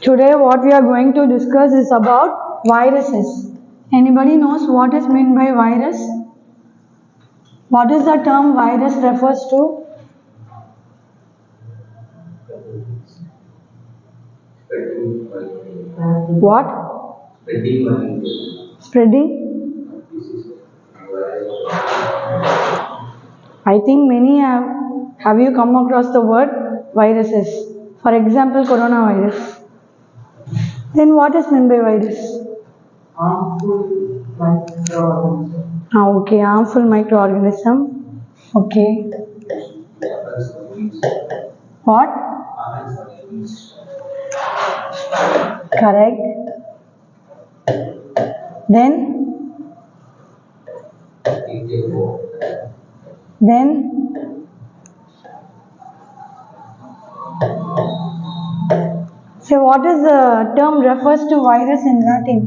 Today what we are going to discuss is about viruses. Anybody knows what is meant by virus? What is the term virus refers to? What? Spreading? I think many have you come across the word viruses? For example, coronavirus. Then what is meant by virus? Harmful microorganism. Okay, harmful microorganism. Okay. What? Correct. Then? So what is the term refers to virus in Latin?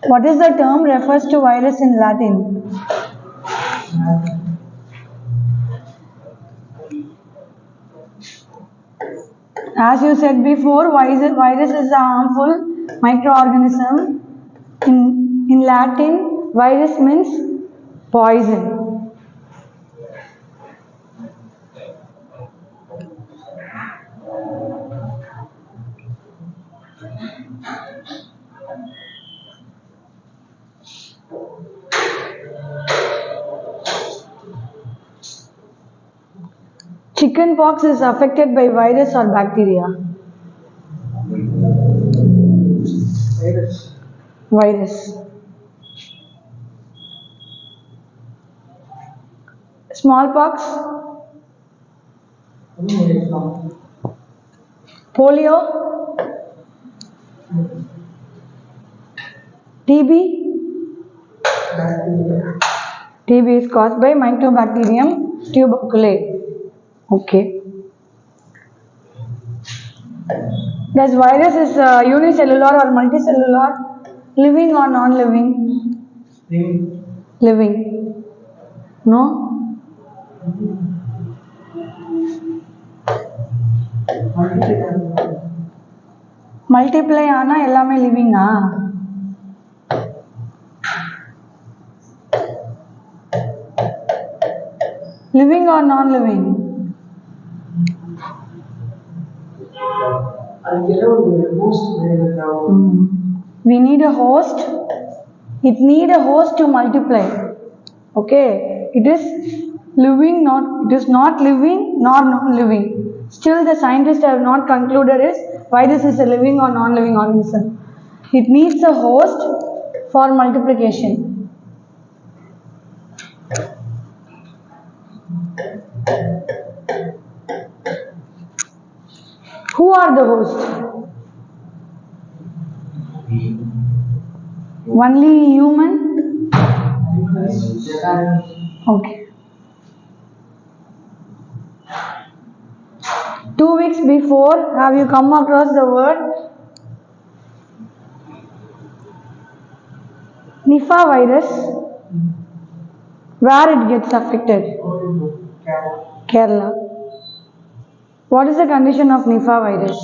What is the term refers to virus in Latin? As you said before, virus is a harmful microorganism. In Latin, virus means poison. Chicken pox is affected by virus or bacteria? Virus. Smallpox? Polio? TB? TB is caused by Mycobacterium tuberculosis. Okay. Does virus is unicellular or multicellular? Living or non-living? Living. No? Multiply ஆனா எல்லாமே லிவிங்கா? Living or non-living? We need a host. It need a host to multiply. Okay. It is living, it is not living nor non-living. Still the scientists have not concluded is virus is a living or non-living organism. It needs a host for multiplication. Who are the hosts? Only human? Okay. 2 weeks before, have you come across the word Nipah virus? Where it gets affected? Kerala. What is the condition of Nipah virus?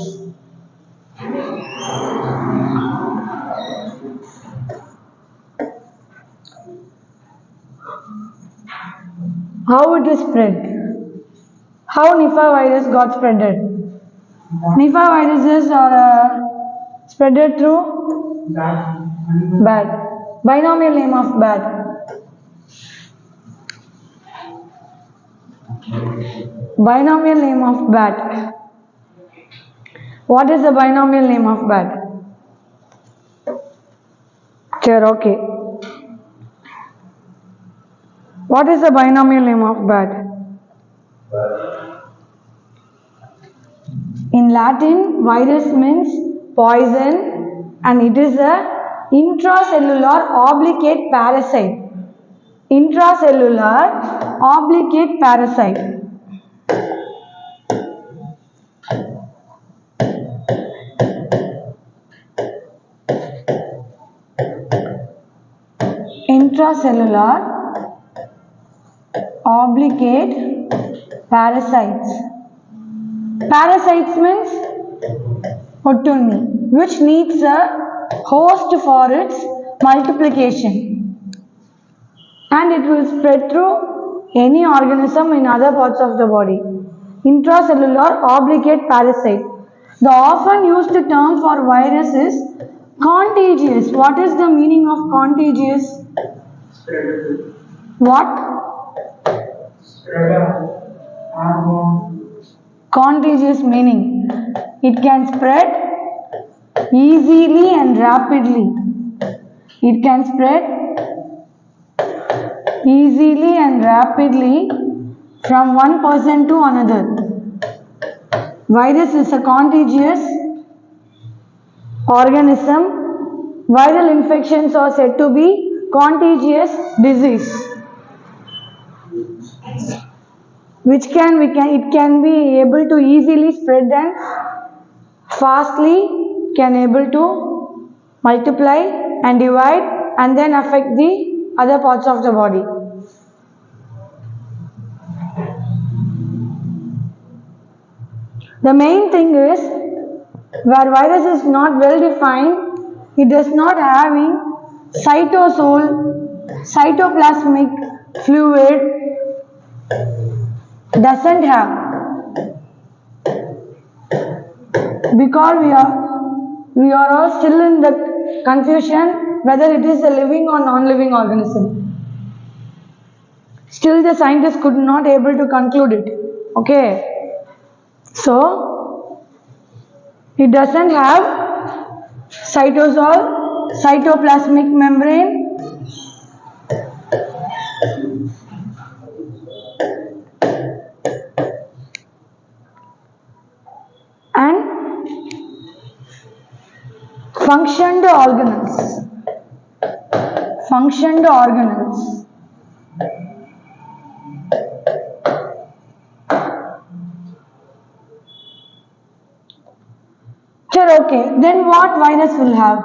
How it is spread? How Nipah virus got spreaded? Nipah viruses are spreaded through bat. Binomial name of bat. Binomial name of bat. What is the binomial name of bat? Sure, okay. What is the binomial name of bat? In Latin, virus means poison and it is a intracellular obligate parasite intracellular obligate parasite. Intracellular obligate parasites. Parasites means Otuni, which needs a host for its multiplication, and it will spread through any organism in other parts of the body. Intracellular obligate parasite. The often used term for virus is contagious. What is the meaning of contagious? Spread. What? Spread. Airborne. Contagious meaning it can spread easily and rapidly. It can spread easily and rapidly from one person to another. Virus is a contagious organism. Viral infections are said to be contagious disease, which it can be able to easily spread and fastly can able to multiply and divide and then affect the other parts of the body. The main thing is, where virus is not well defined, it does not having cytosol, cytoplasmic fluid, doesn't have, because we are all still in the confusion whether it is a living or non-living organism. Still the scientists could not able to conclude it. Okay. So, it doesn't have cytosol, cytoplasmic membrane, and functioned organelles. Functioned organelles. Okay, then what virus will have?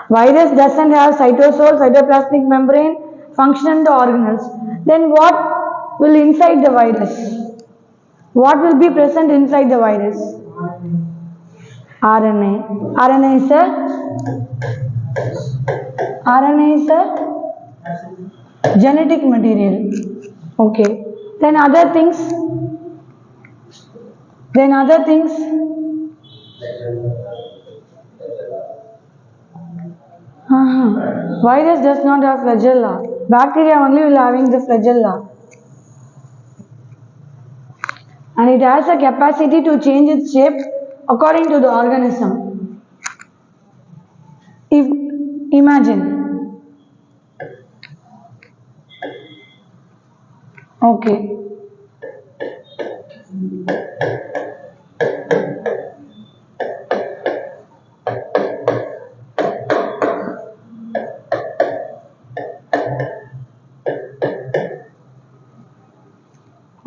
Virus doesn't have cytosol, cytoplasmic membrane, functional organelles. Then what will inside the virus? What will be present inside the virus? RNA. RNA is a genetic material. Okay. Then other things. Virus does not have flagella. Bacteria only will having the flagella. And it has a capacity to change its shape according to the organism. Imagine. Okay.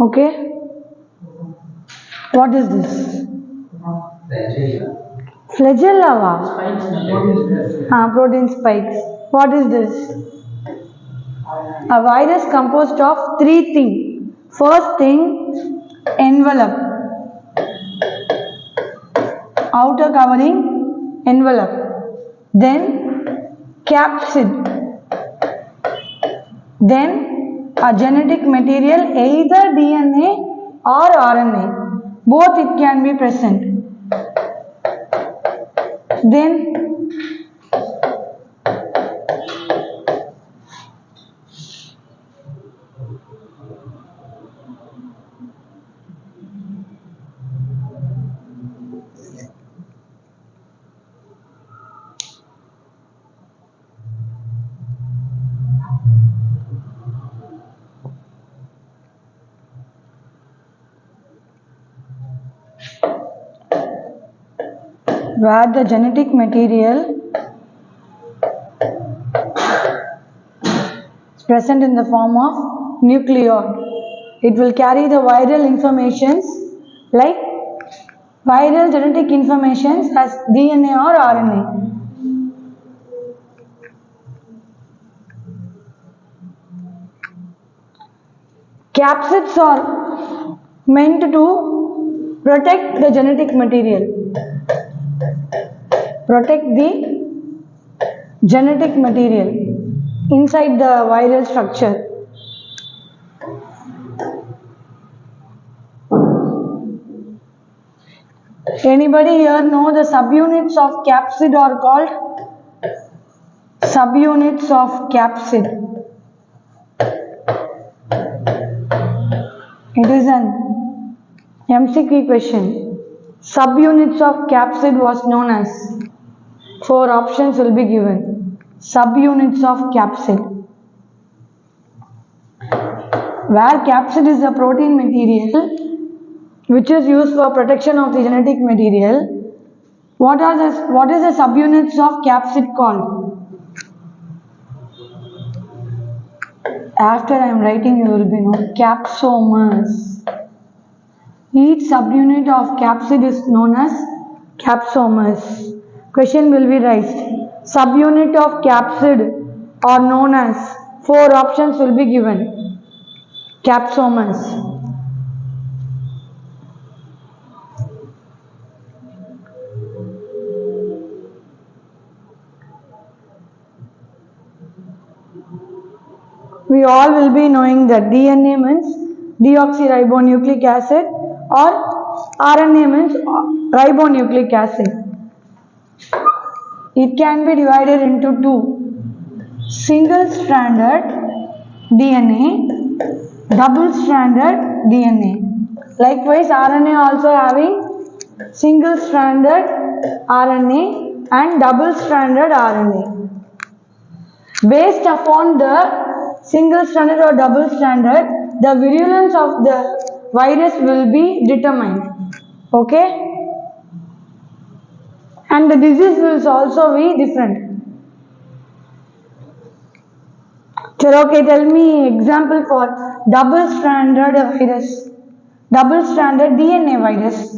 Okay. What is this? Flagella. Protein spikes. What is this? A virus composed of three things. First thing, envelope. Outer covering, envelope. Then capsid. Then a genetic material, either DNA or RNA. Both it can be present. Then where the genetic material present in the form of nucleon. It will carry the viral informations like viral genetic informations as DNA or RNA. Capsids are meant to protect the genetic material. Protect the genetic material inside the viral structure. Anybody here know the subunits of capsid are called? Subunits of capsid. It is an MCQ question. Subunits of capsid was known as. 4 options will be given. Subunits of capsid. Where capsid is a protein material which is used for protection of the genetic material, what is the subunits of capsid called? After I am writing, you will be known capsomers. Each subunit of capsid is known as capsomers. Question will be raised. Subunit of capsid are known as. 4 options will be given. Capsomers. We all will be knowing that DNA means deoxyribonucleic acid or RNA means ribonucleic acid. It can be divided into 2. Single-stranded DNA, double-stranded DNA. Likewise, RNA also having single-stranded RNA and double-stranded RNA. Based upon the single-stranded or double-stranded, the virulence of the virus will be determined. Okay? And the disease will also be different. Okay, tell me example for double-stranded virus. Double-stranded DNA virus.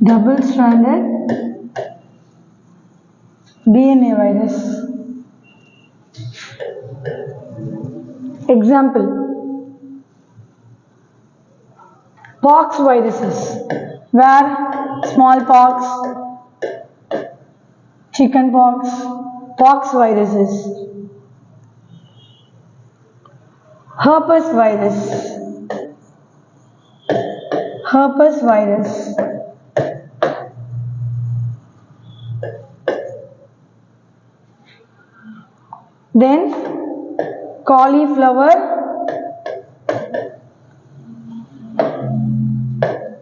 Double-stranded DNA virus. Example: pox viruses, where smallpox, chickenpox, pox viruses. Herpes virus, herpes virus. Then cauliflower,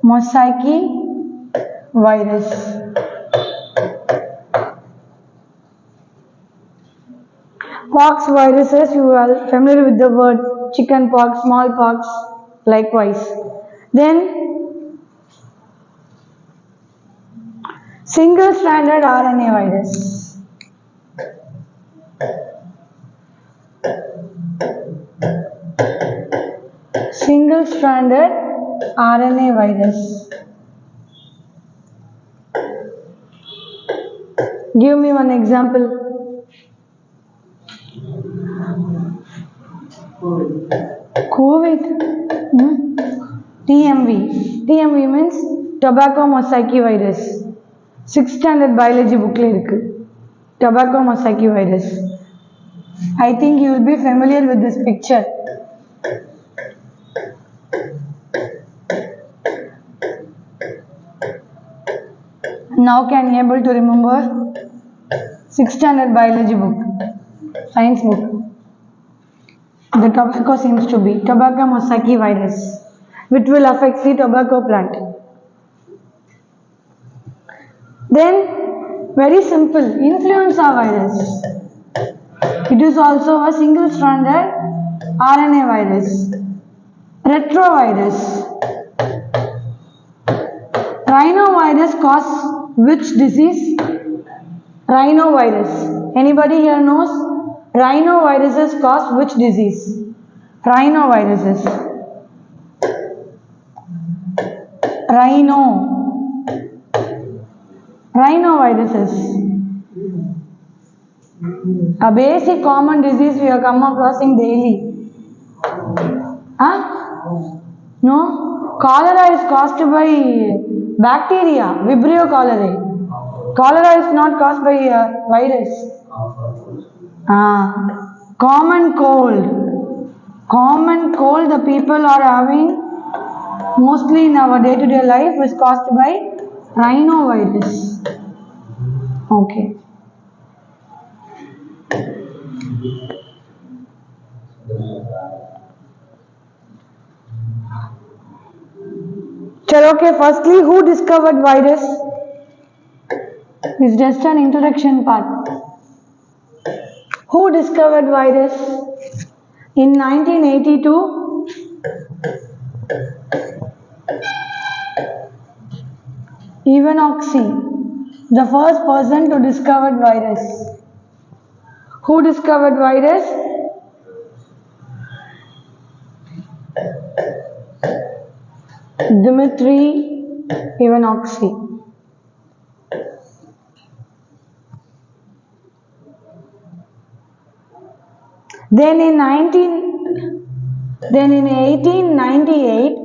mosaic virus. Pox viruses, you are familiar with the word chicken pox, smallpox, likewise. Then single-stranded RNA virus. Single-stranded RNA virus. Give me one example. COVID. TMV. TMV means tobacco mosaic virus. 6th standard biology book la irukku. Tobacco mosaic virus. I think you will be familiar with this picture. Now can you able to remember? 6th standard biology book, science book. The tobacco seems to be tobacco mosaic virus, which will affect the tobacco plant. Then, very simple, influenza virus. It is also a single-stranded RNA virus. Retrovirus. Rhinovirus cause which disease? Rhinovirus. Anybody here knows? Rhinoviruses cause which disease? Rhinoviruses. Rhinoviruses. A basic common disease we are come acrossing daily. Huh? No? Cholera is caused by bacteria, Vibrio cholerae. Cholera is not caused by virus. Common cold. Common cold the people are having mostly in our day-to-day life is caused by rhinovirus. Okay. Okay, firstly, who discovered virus? It's just an introduction part. Who discovered virus? In 1982, Ivanoxi, the first person to discover virus. Who discovered virus? Dmitry Ivanoxi. Then in 1898,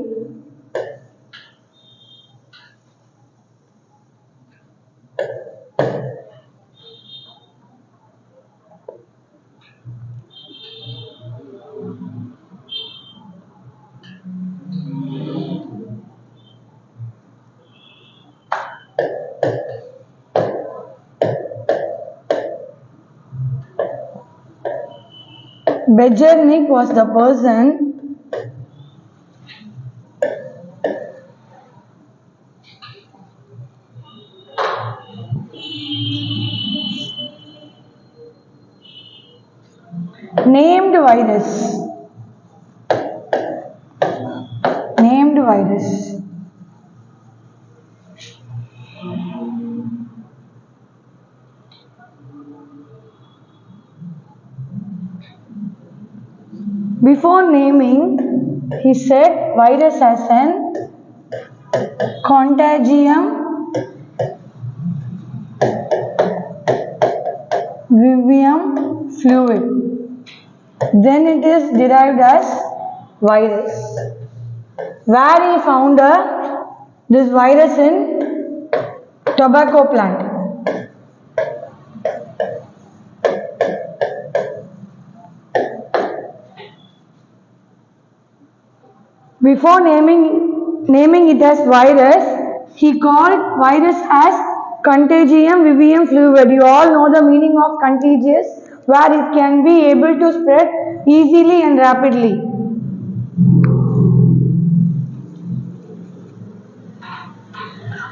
Bejernik was the person named virus. Named virus. Before naming, he said virus as an contagium vivium fluid. Then it is derived as virus. Where he found this virus in tobacco plant. Before naming it as virus, he called virus as contagium vivium fluid. You all know the meaning of contagious, where it can be able to spread easily and rapidly.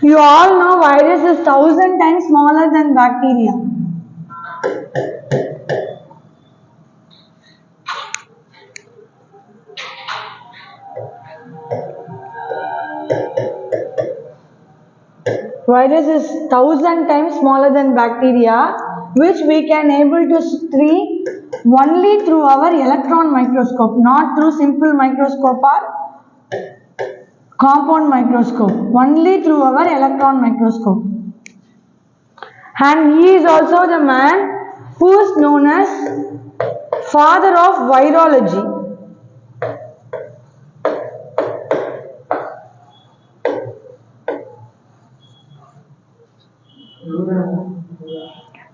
You all know virus is 1000 times smaller than bacteria. Virus is 1000 times smaller than bacteria, which we can able to see only through our electron microscope, not through simple microscope or compound microscope, only through our electron microscope. And he is also the man who is known as father of virology.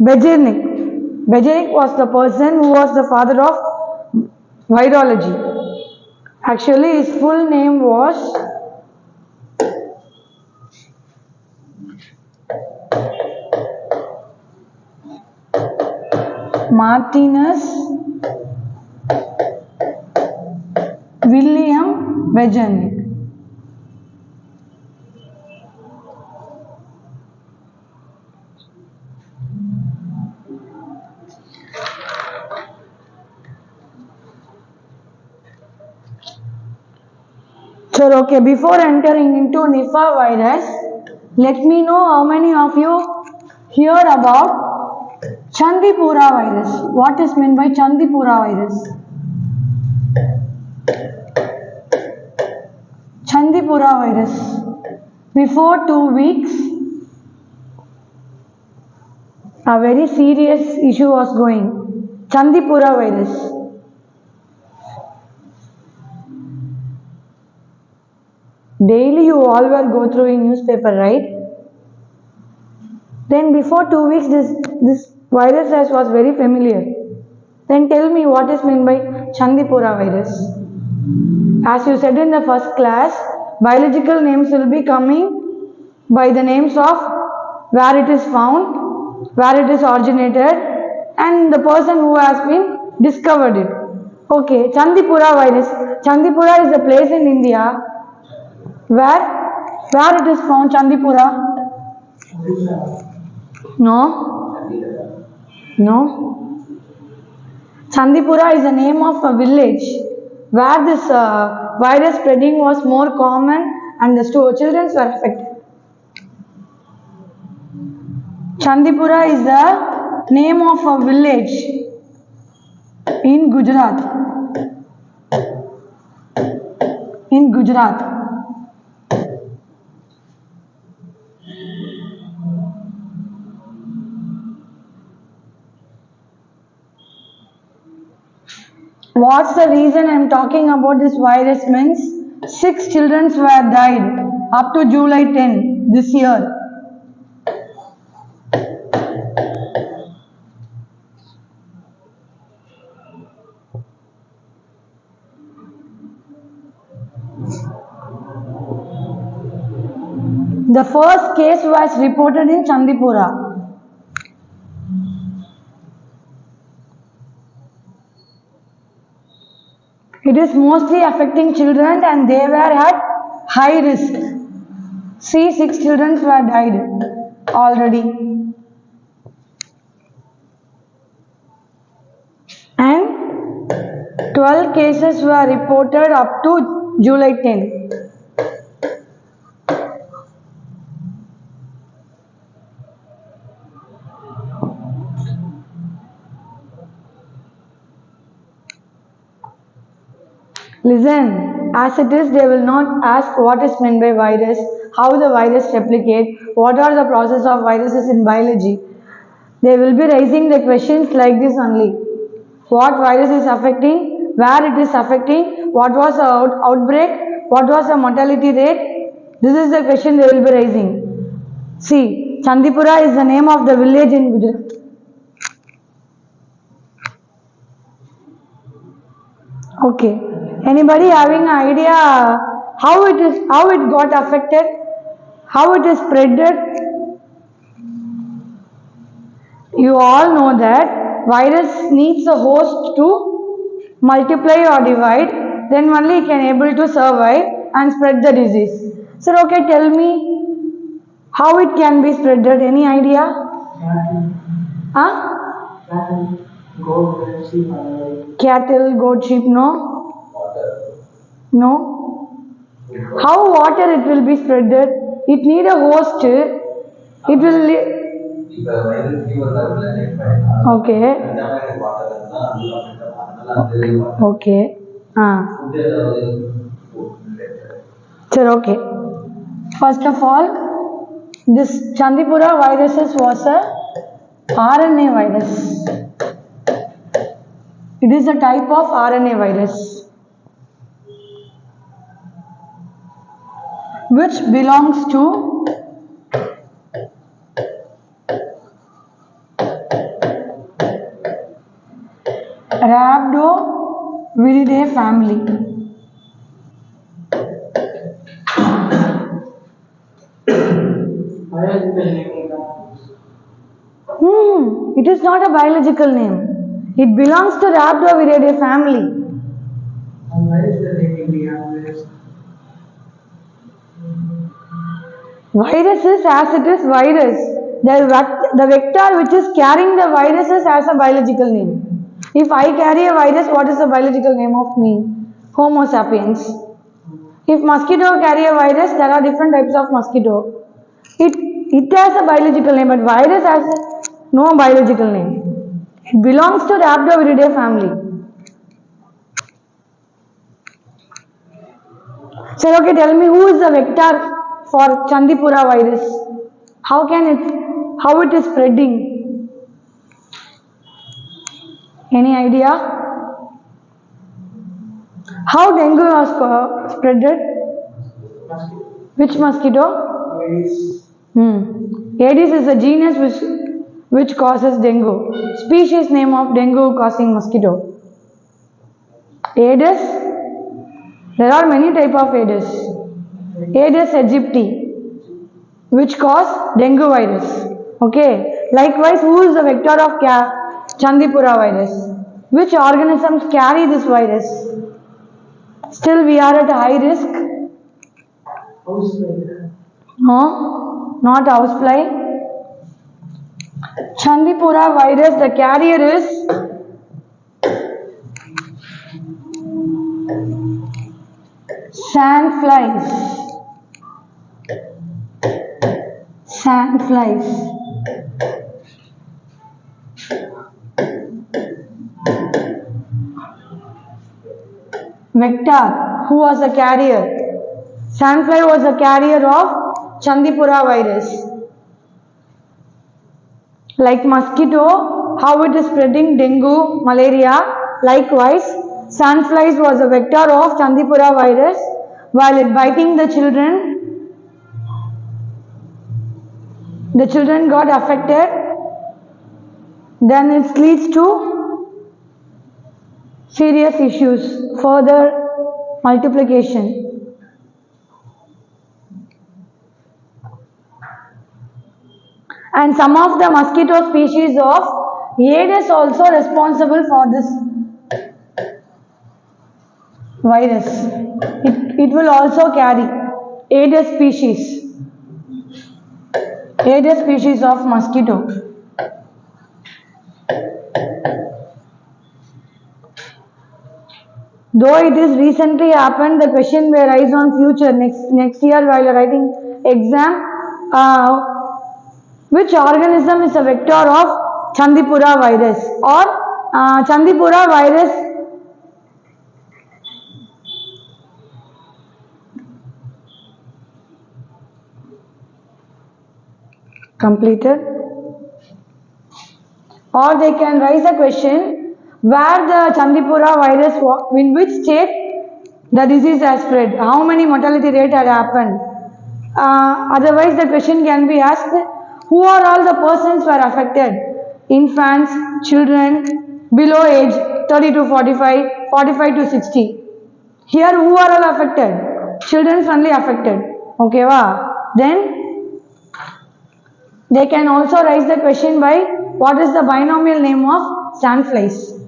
Bejernik was the person who was the father of virology. Actually, his full name was Martinus William Bejernik. So, okay, before entering into Nipah virus, let me know how many of you heard about Chandipura virus. What is meant by Chandipura virus? Chandipura virus. Before 2 weeks, a very serious issue was going. Chandipura virus. Daily you all were go through in newspaper, right? Then before 2 weeks this virus was very familiar. Then tell me what is meant by Chandipura virus. As you said in the first class, biological names will be coming by the names of where it is found, where it is originated, and the person who has been discovered it. Okay, Chandipura virus. Chandipura is a place in India where it is found. Chandipura? No. Chandipura is the name of a village where this virus spreading was more common and the children were affected. Chandipura is the name of a village in Gujarat. What's the reason I am talking about this virus means 6 children were died up to July 10 this year. The first case was reported in Chandipura. It is mostly affecting children and they were at high risk. See, 6 children were died already. And 12 cases were reported up to July 10. Listen, as it is, they will not ask what is meant by virus, how the virus replicate, what are the process of viruses in biology. They will be raising the questions like this only. What virus is affecting, where it is affecting, what was the outbreak, what was the mortality rate. This is the question they will be raising. See, Chandipura is the name of the village in Gujarat. Okay. Anybody having an idea how it got affected, how it is spreaded? You all know that virus needs a host to multiply or divide, then only it can able to survive and spread the disease. Sir, okay, tell me how it can be spreaded. Any idea? Cattle, goat, sheep, Cattle, goat, sheep, no? No. How water it will be spreaded? It need a host. It will. Okay. Okay. Sir, okay. First of all, this Chandipura viruses was a RNA virus. It is a type of RNA virus which belongs to Rhabdoviridae family. It is not a biological name. It belongs to Rhabdoviridae family. Why is the name India? Virus is as it is virus. The vector which is carrying the virus is as a biological name. If I carry a virus, what is the biological name of me? Homo sapiens. If mosquito carry a virus, there are different types of mosquito. It has a biological name, but virus has no biological name. It belongs to Rhabdoviridae family. So, okay, tell me who is the vector for Chandipura virus? How it is spreading? Any idea? How dengue was spreaded? Which mosquito? Aedes. Aedes is a genus which causes dengue. Species name of dengue causing mosquito. Aedes. There are many type of Aedes. Aedes aegypti, which cause dengue virus. Okay. Likewise, who is the vector of Chandipura virus? Which organisms carry this virus? Still, we are at a high risk. Housefly. No, not housefly. Chandipura virus, the carrier is sandflies. Sandflies. Vector, who was the carrier? Sandfly was the carrier of Chandipura virus. Like mosquito, how it is spreading dengue, malaria. Likewise, sandflies was a vector of Chandipura virus. While it biting the children got affected. Then it leads to serious issues, further multiplication. And some of the mosquito species of Aedes also responsible for this virus. It will also carry Aedes species. Aedes species of mosquito. Though it is recently happened, the question may rise on future next year while writing exam. Which organism is a vector of Chandipura virus or Chandipura virus? Completed. Or they can raise a question where the Chandipura virus, in which state the disease has spread, how many mortality rate had happened. Otherwise the question can be asked, who are all the persons were affected? Infants, children, below age 30 to 45, 45 to 60. Here who are all affected? Children only affected. Okay, then they can also raise the question by what is the binomial name of sandflies?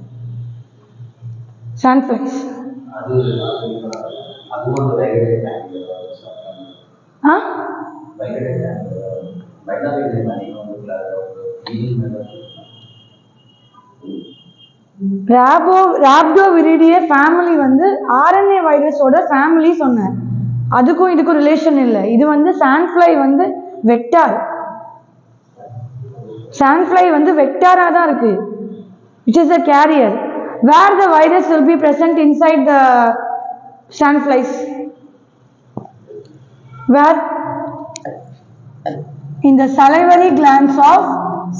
Sandflies. Huh? Rhabdoviridae family வந்து RNA வைரஸோட family சொன்னேன். அதுக்கும் இதுக்கும் relation இல்லை. இது வந்து sandfly வந்து vector. Sandfly வந்து வெக்டாரா தான் இருக்கு, which is a carrier. Where the virus will be present inside the sandflies? Where? In the salivary glands of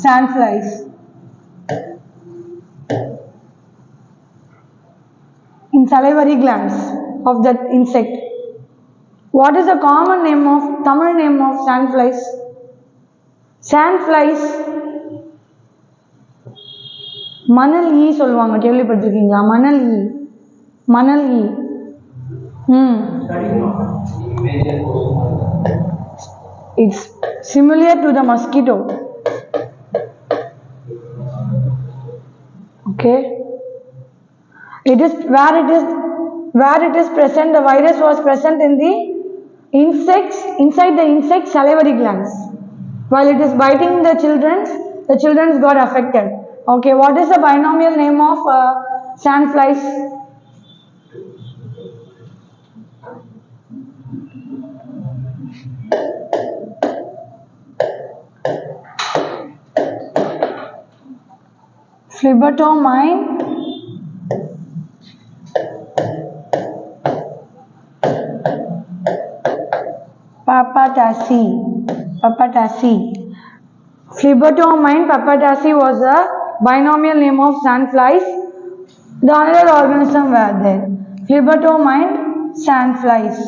sandflies. In salivary glands of that insect. What is the common name of, Tamil name of sandflies? Sandflies. மணல் ஈ சொல்லுவாங்க, கேள்விப்பட்டிருக்கீங்களா? மணல் ஈ. மணல் ஈ. It's similar to the mosquito. Okay. It is where it is present, the virus was present in the insects, inside the insect salivary glands. While it is biting the children got affected. Okay, what is the binomial name of sandflies? Phlebotomine, papatassi. Phlebotomine papatassi was a binomial name of sandflies. The another organism were there. Phlebotomine sandflies.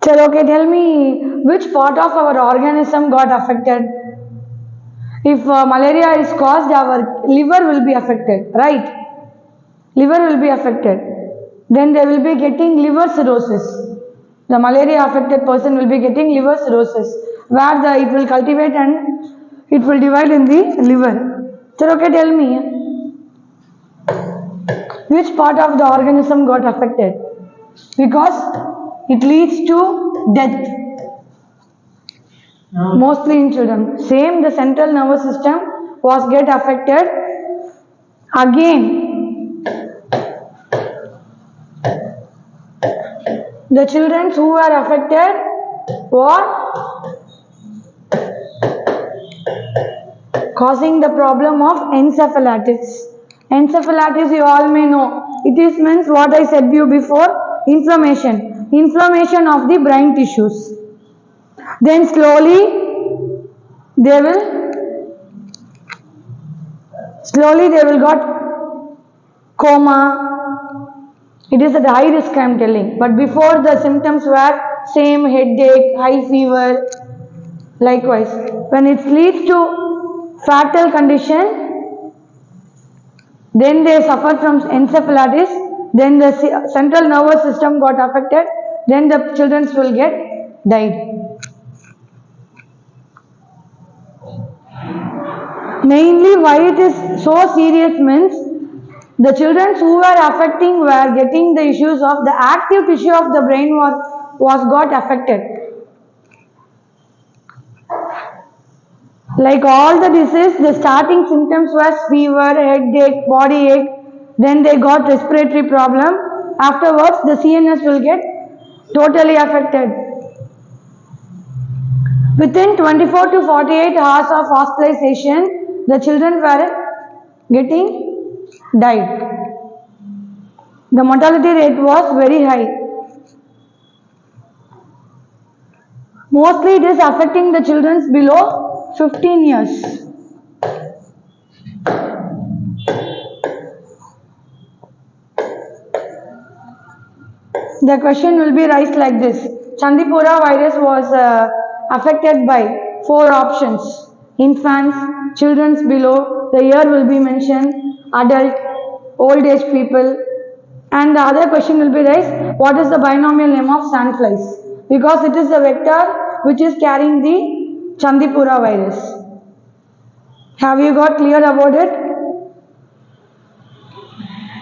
So, okay, tell me which part of our organism got affected? If malaria is caused, our liver will be affected, right? Liver will be affected. Then they will be getting liver cirrhosis. The malaria affected person will be getting liver cirrhosis, where it will cultivate and it will divide in the liver. So, okay, tell me which part of the organism got affected? Because it leads to death. Mostly in children. Same, the central nervous system was get affected. Again, the children who were affected were causing the problem of encephalitis. Encephalitis you all may know. It is means what I said you before, inflammation. Inflammation of the brain tissues. Then slowly they will got coma. It is at high risk I am telling. But before the symptoms were same headache, high fever. Likewise, when it leads to fatal condition, then they suffer from encephalitis, then the central nervous system got affected, then the children will get died. Mainly why it is so serious means the children who were affecting were getting the issues of the active tissue of the brain was got affected. Like all the disease, the starting symptoms was fever, headache, body ache, then they got respiratory problem. Afterwards, the CNS will get totally affected. Within 24 to 48 hours of hospitalization, the children were getting died. The mortality rate was very high. Mostly it is affecting the children below 15 years. The question will be raised like this. Chandipura virus was affected by 4 options. Infants, children below, the year will be mentioned, adult, old age people, and the other question will be raised, what is the binomial name of sandflies? Because it is the vector which is carrying the Chandipura virus. Have you got clear about it?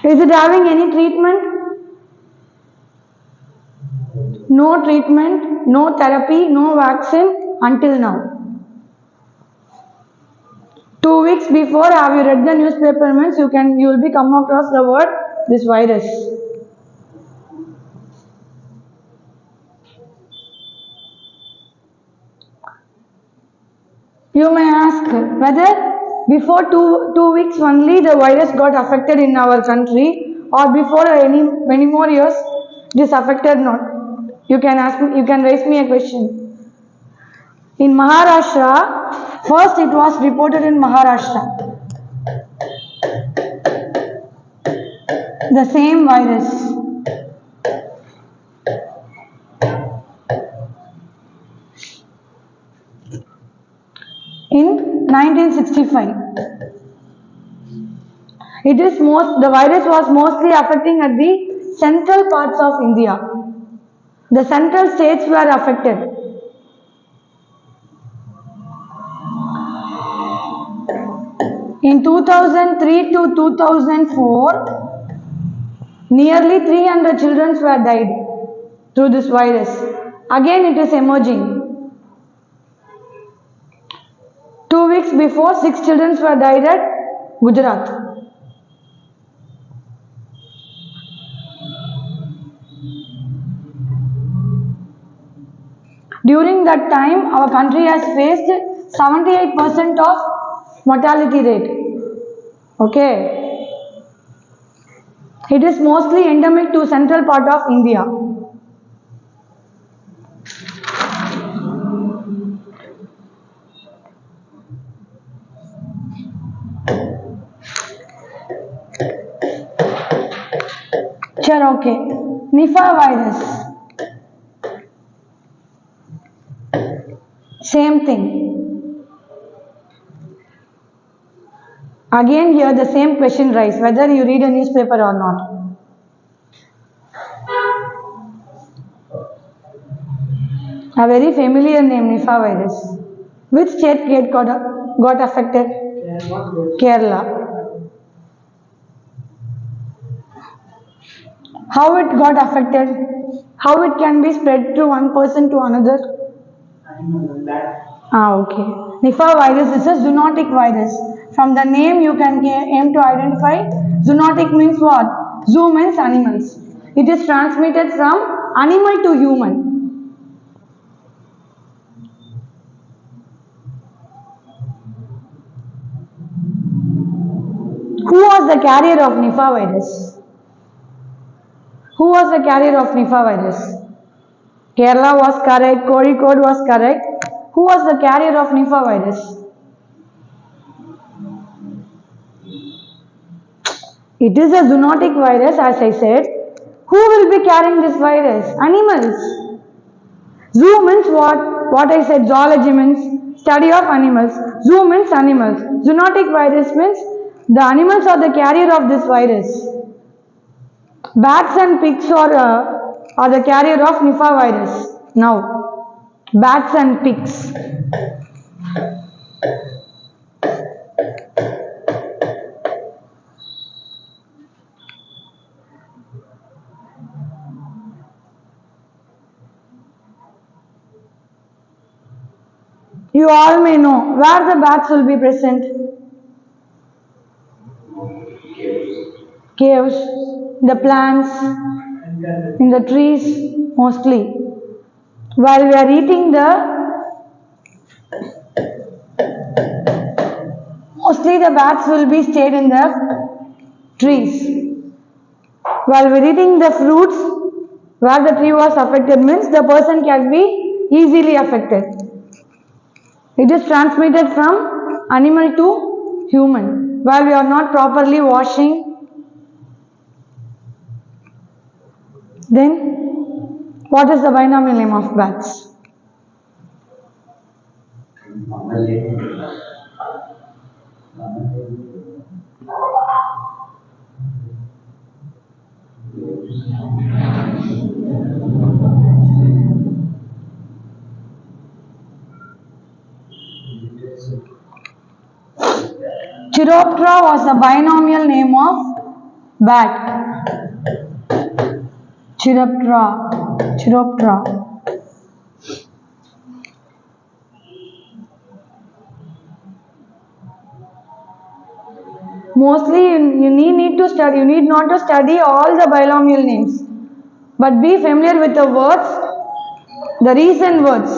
Is it having any treatment? No treatment, no therapy, no vaccine until now. 2 weeks before, have you read the newspaper means you will be come across the word this virus. You may ask whether before two weeks only the virus got affected in our country, or before many more years it is affected not. You can ask me, you can raise me a question. In Maharashtra, first it was reported in Maharashtra. The same virus. In 1965. The virus was mostly affecting at the central parts of India. The central states were affected. In 2003 to 2004, nearly 300 children were died through this virus. Again it is emerging. To weeks before, 6 children were died at Gujarat. During that time, our country has faced 78% of mortality rate. Okay. It is mostly endemic to central part of India. Sure, okay. Nipah virus. Same thing. Again here the same question rise, whether you read a newspaper or not. A very familiar name, Nipah virus. Which state got affected? Kerala. How it got affected? How it can be spread to one person to another? Okay. Nipah virus is a zoonotic virus. From the name you can aim to identify. Zoonotic means what? Zoo means animals. It is transmitted from animal to human. Who was the carrier of Nipah virus? Who was the carrier of Nipah virus? Kerala was correct. Kozhikode was correct. Who was the carrier of Nipah virus? It is a zoonotic virus, as I said. Who will be carrying this virus? Animals. Zoo means what? What I said, zoology means study of animals. Zoo means animals. Zoonotic virus means the animals are the carrier of this virus. Bats and pigs are the carrier of Nipah virus. Now, bats and pigs. You all may know where the bats will be present. Caves, the plants, in the trees mostly. While we are eating mostly the bats will be stayed in the trees. While we are eating the fruits, where the tree was affected means the person can be easily affected. It is transmitted from animal to human. While we are not properly washing, then what is the binomial name of bats? Chiroptera was the binomial name of bat. Chiroptera. Mostly you need to study, you need not to study all the binomial names, but be familiar with the words, the recent words,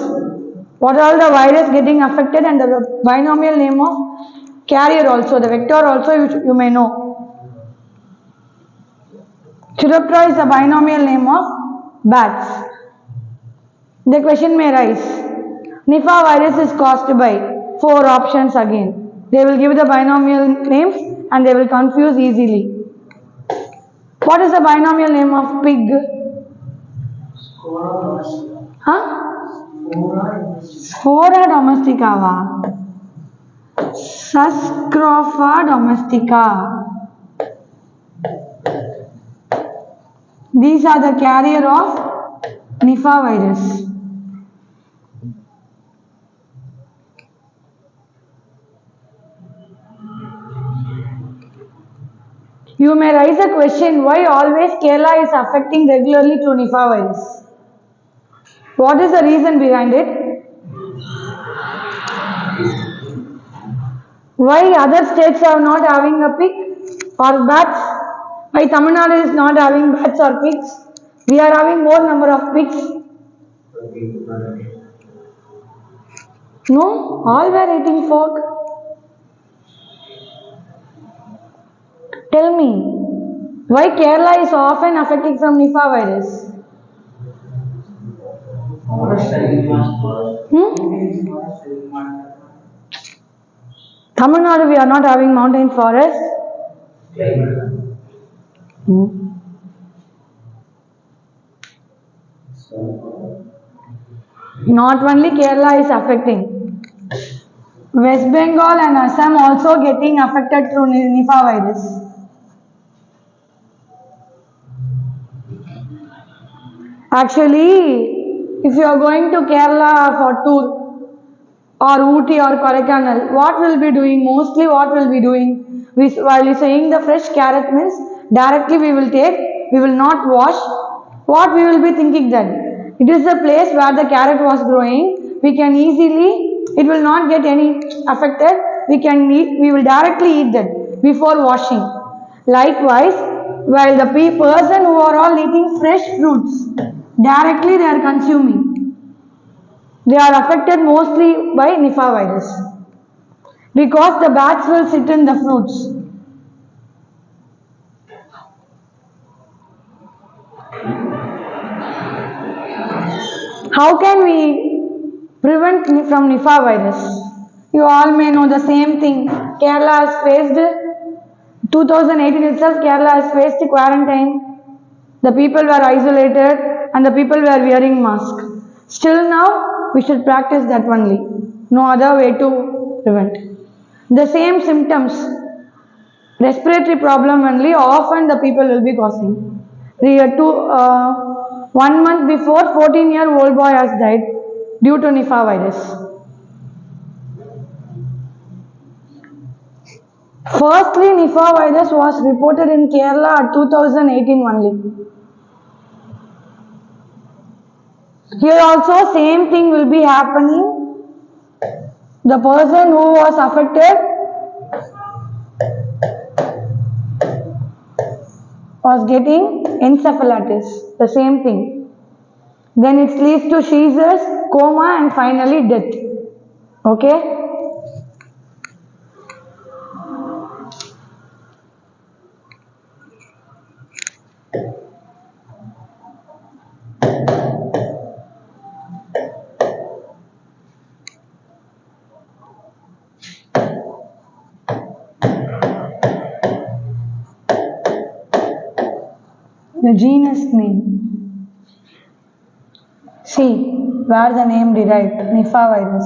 what are all the virus getting affected and the binomial name of carrier also, the vector also you may know. Chiroptera is the binomial name of bats. The question may rise, Nipah virus is caused by 4 options again. They will give the binomial names and they will confuse easily. What is the binomial name of pig? Scrofa domestica. Scrofa domestica. These are the carrier of Nipah virus. You may raise a question, why always Kerala is affecting regularly to Nipah virus? What is the reason behind it? Why other states are not having a pig or bats? Why Tamil Nadu is not having bats or pigs? We are having more number of pigs. No, all were eating pork. Tell me, why Kerala is often affected from Nipah virus? Tamil Nadu, we are not having mountain forest. Not only Kerala is affecting. West Bengal and Assam also getting affected through Nipah virus. Actually, if you are going to Kerala for tour or Ooty or Kodaikanal, what will be doing? Mostly what will be doing? While you saying the fresh carrot means directly we will take, we will not wash. What we will be thinking then? It is the place where the carrot was growing. We can easily, it will not get any affected. We will directly eat that before washing. Likewise, while the person who are all eating fresh fruits, directly they are consuming. They are affected mostly by Nipah virus because the bats will sit in the fruits. How can we prevent from Nipah virus? You all may know the same thing. Kerala has faced 2018 itself. Kerala has faced quarantine. The people were isolated and the people were wearing masks. Still now, we should practice that only. No other way to prevent. The same symptoms, respiratory problem only, often the people will be causing. 1 month before, 14-year-old boy has died due to Nipah virus. Firstly, Nipah virus was reported in Kerala at 2018 only. Here also same thing will be happening. The person who was affected was getting encephalitis, the same thing. Then it leads to seizures, coma and finally death. Okay? The genus name. See, where the name derived, Nipah virus.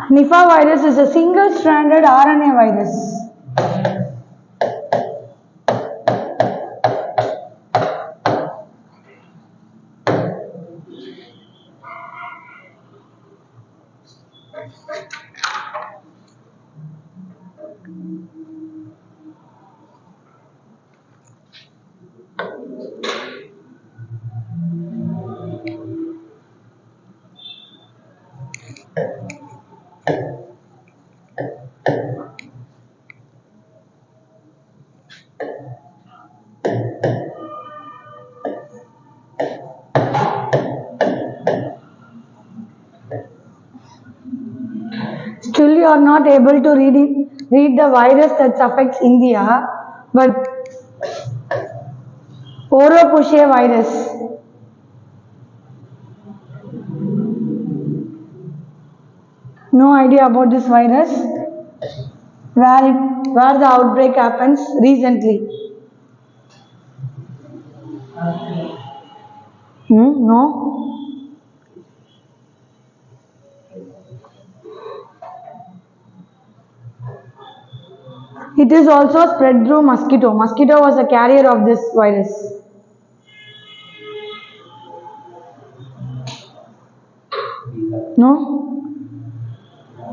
Nipah virus is a single-stranded RNA virus. Still you are not able to read the virus that affects India, but Oropouche virus. No idea about this virus? Where the outbreak happens recently? No? It is also spread through mosquito. Mosquito was a carrier of this virus. No?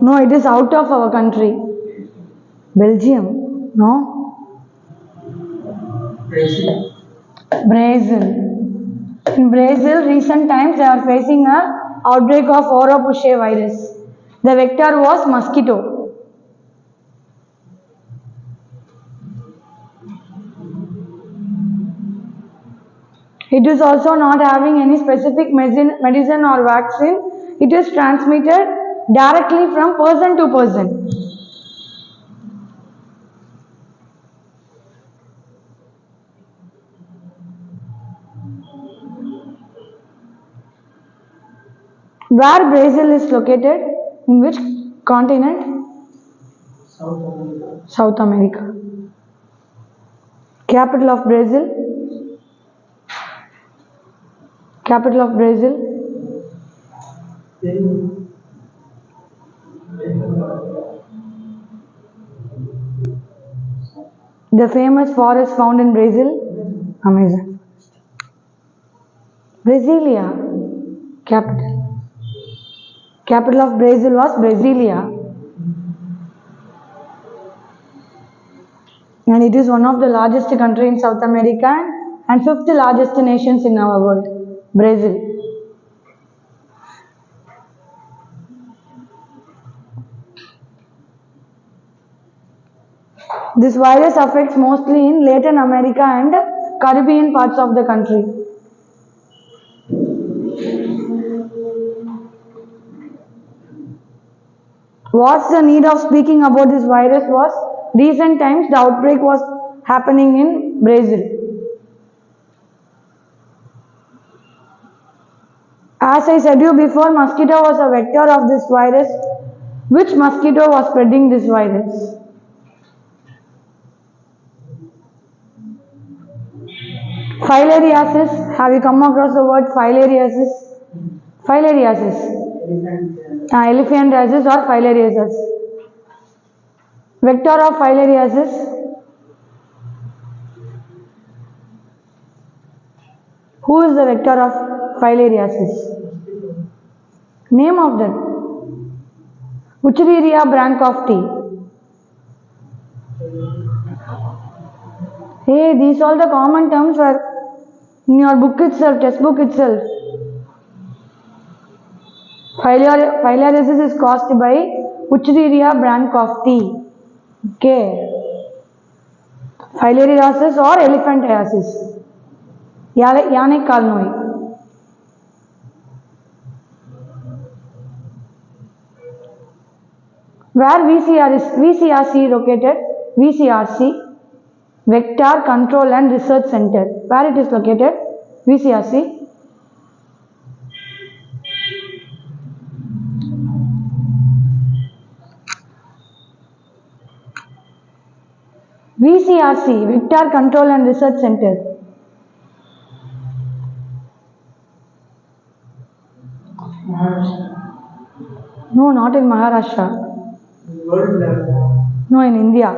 No, it is out of our country. Belgium? No? Brazil. Brazil. In Brazil, recent times they are facing a outbreak of Oropouche virus? The vector was mosquito. It is also not having any specific medicine or vaccine. It is transmitted directly from person to person. Where Brazil is located? In which continent? South America. South America. Capital of Brazil? Capital of Brazil? The famous forest found in Brazil? Amazon. Brasilia. Capital. Capital of Brazil was Brasilia. And it is one of the largest country in South America and fifth largest nations in our world. Brazil. This virus affects mostly in Latin America and Caribbean parts of the country. What's the need of speaking about this virus was recent times the outbreak was happening in Brazil. As I said you before, mosquito was a vector of this virus. Which mosquito was spreading this virus? Filariasis. Have you come across the word filariasis? Filariasis. Elephantiasis or filariasis. Vector of filariasis. Who is the vector of filariasis? Name of that. Wuchereria branchofti. Hey, these all the common terms were in your book itself, textbook itself. Filariasis is caused by Wuchereria branchofti. Okay. Filariasis or elephantiasis. யானைக்கால் நோய். Where VCRC located? VCRC, Vector Control and Research Center. Where it is located? VCRC. VCRC, Vector Control and Research Center. No, not in Maharashtra. No, in India.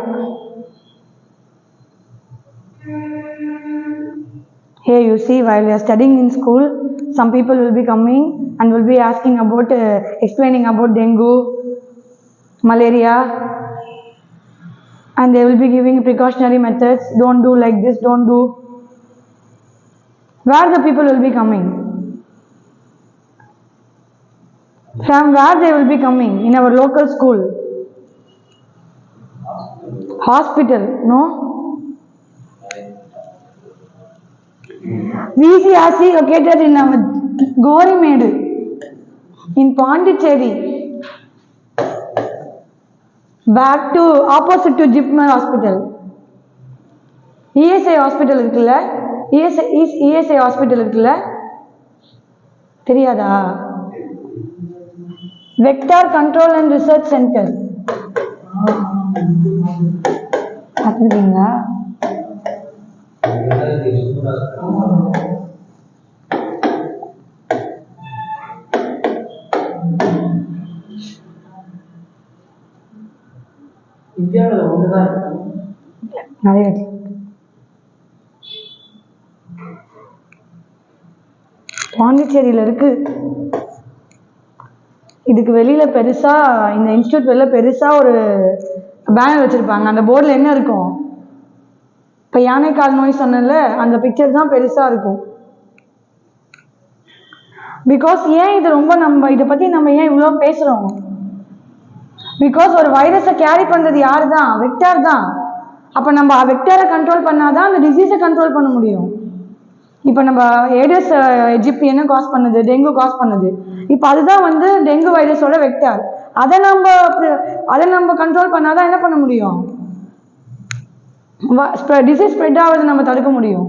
Here you see, while we are studying in school, some people will be coming and will be asking about, explaining about dengue, malaria, and they will be giving precautionary methods. Don't do like this, don't do. Where the people will be coming? From where they will be coming? In our local school. Hospital, no? VCRC located in our Gorimedu, in Pondicherry. Back to opposite to Jipmer Hospital. ESI Hospital இருக்குல்ல? ESI Hospital இருக்குல்ல? தெரியாதா? Vector Control and Research Center. பார்த்துருக்கீங்களா? இந்தியாவில் ஒன்றுதான் இருக்கு. நிறைய பாண்டிச்சேரியில் இருக்கு. இதுக்கு வெளியில பெருசா இந்த இன்ஸ்டியூட் வெளில பெருசா ஒரு பேனர் வச்சிருப்பாங்க. அந்த போர்டில் என்ன இருக்கும்? இப்போ யானைக்கால் நோய் சொன்னல, அந்த பிக்சர் தான் பெருசா இருக்கும். பிகாஸ் ஏன் இது ரொம்ப நம்ம இதை பற்றி நம்ம ஏன் இவ்வளோ பேசுகிறோம்? பிகாஸ் ஒரு வைரஸை கேரி பண்ணுறது யார் தான்? வெக்டார் தான். அப்போ நம்ம வெக்டாரை கண்ட்ரோல் பண்ணாதான் அந்த டிசீஸை கண்ட்ரோல் பண்ண முடியும். இப்போ நம்ம ஏடிஸ் எஜிப்டியன்னு காஸ் பண்ணுது, டெங்கு காஸ் பண்ணுது. இப்போ அதுதான் வந்து டெங்கு வைரஸோட வெக்டார். அதை நம்ம கண்ட்ரோல் பண்ணாதான் என்ன பண்ண முடியும்? டிசீஸ் ஸ்ப்ரெட் ஆகுறது நம்ம தடுக்க முடியும்.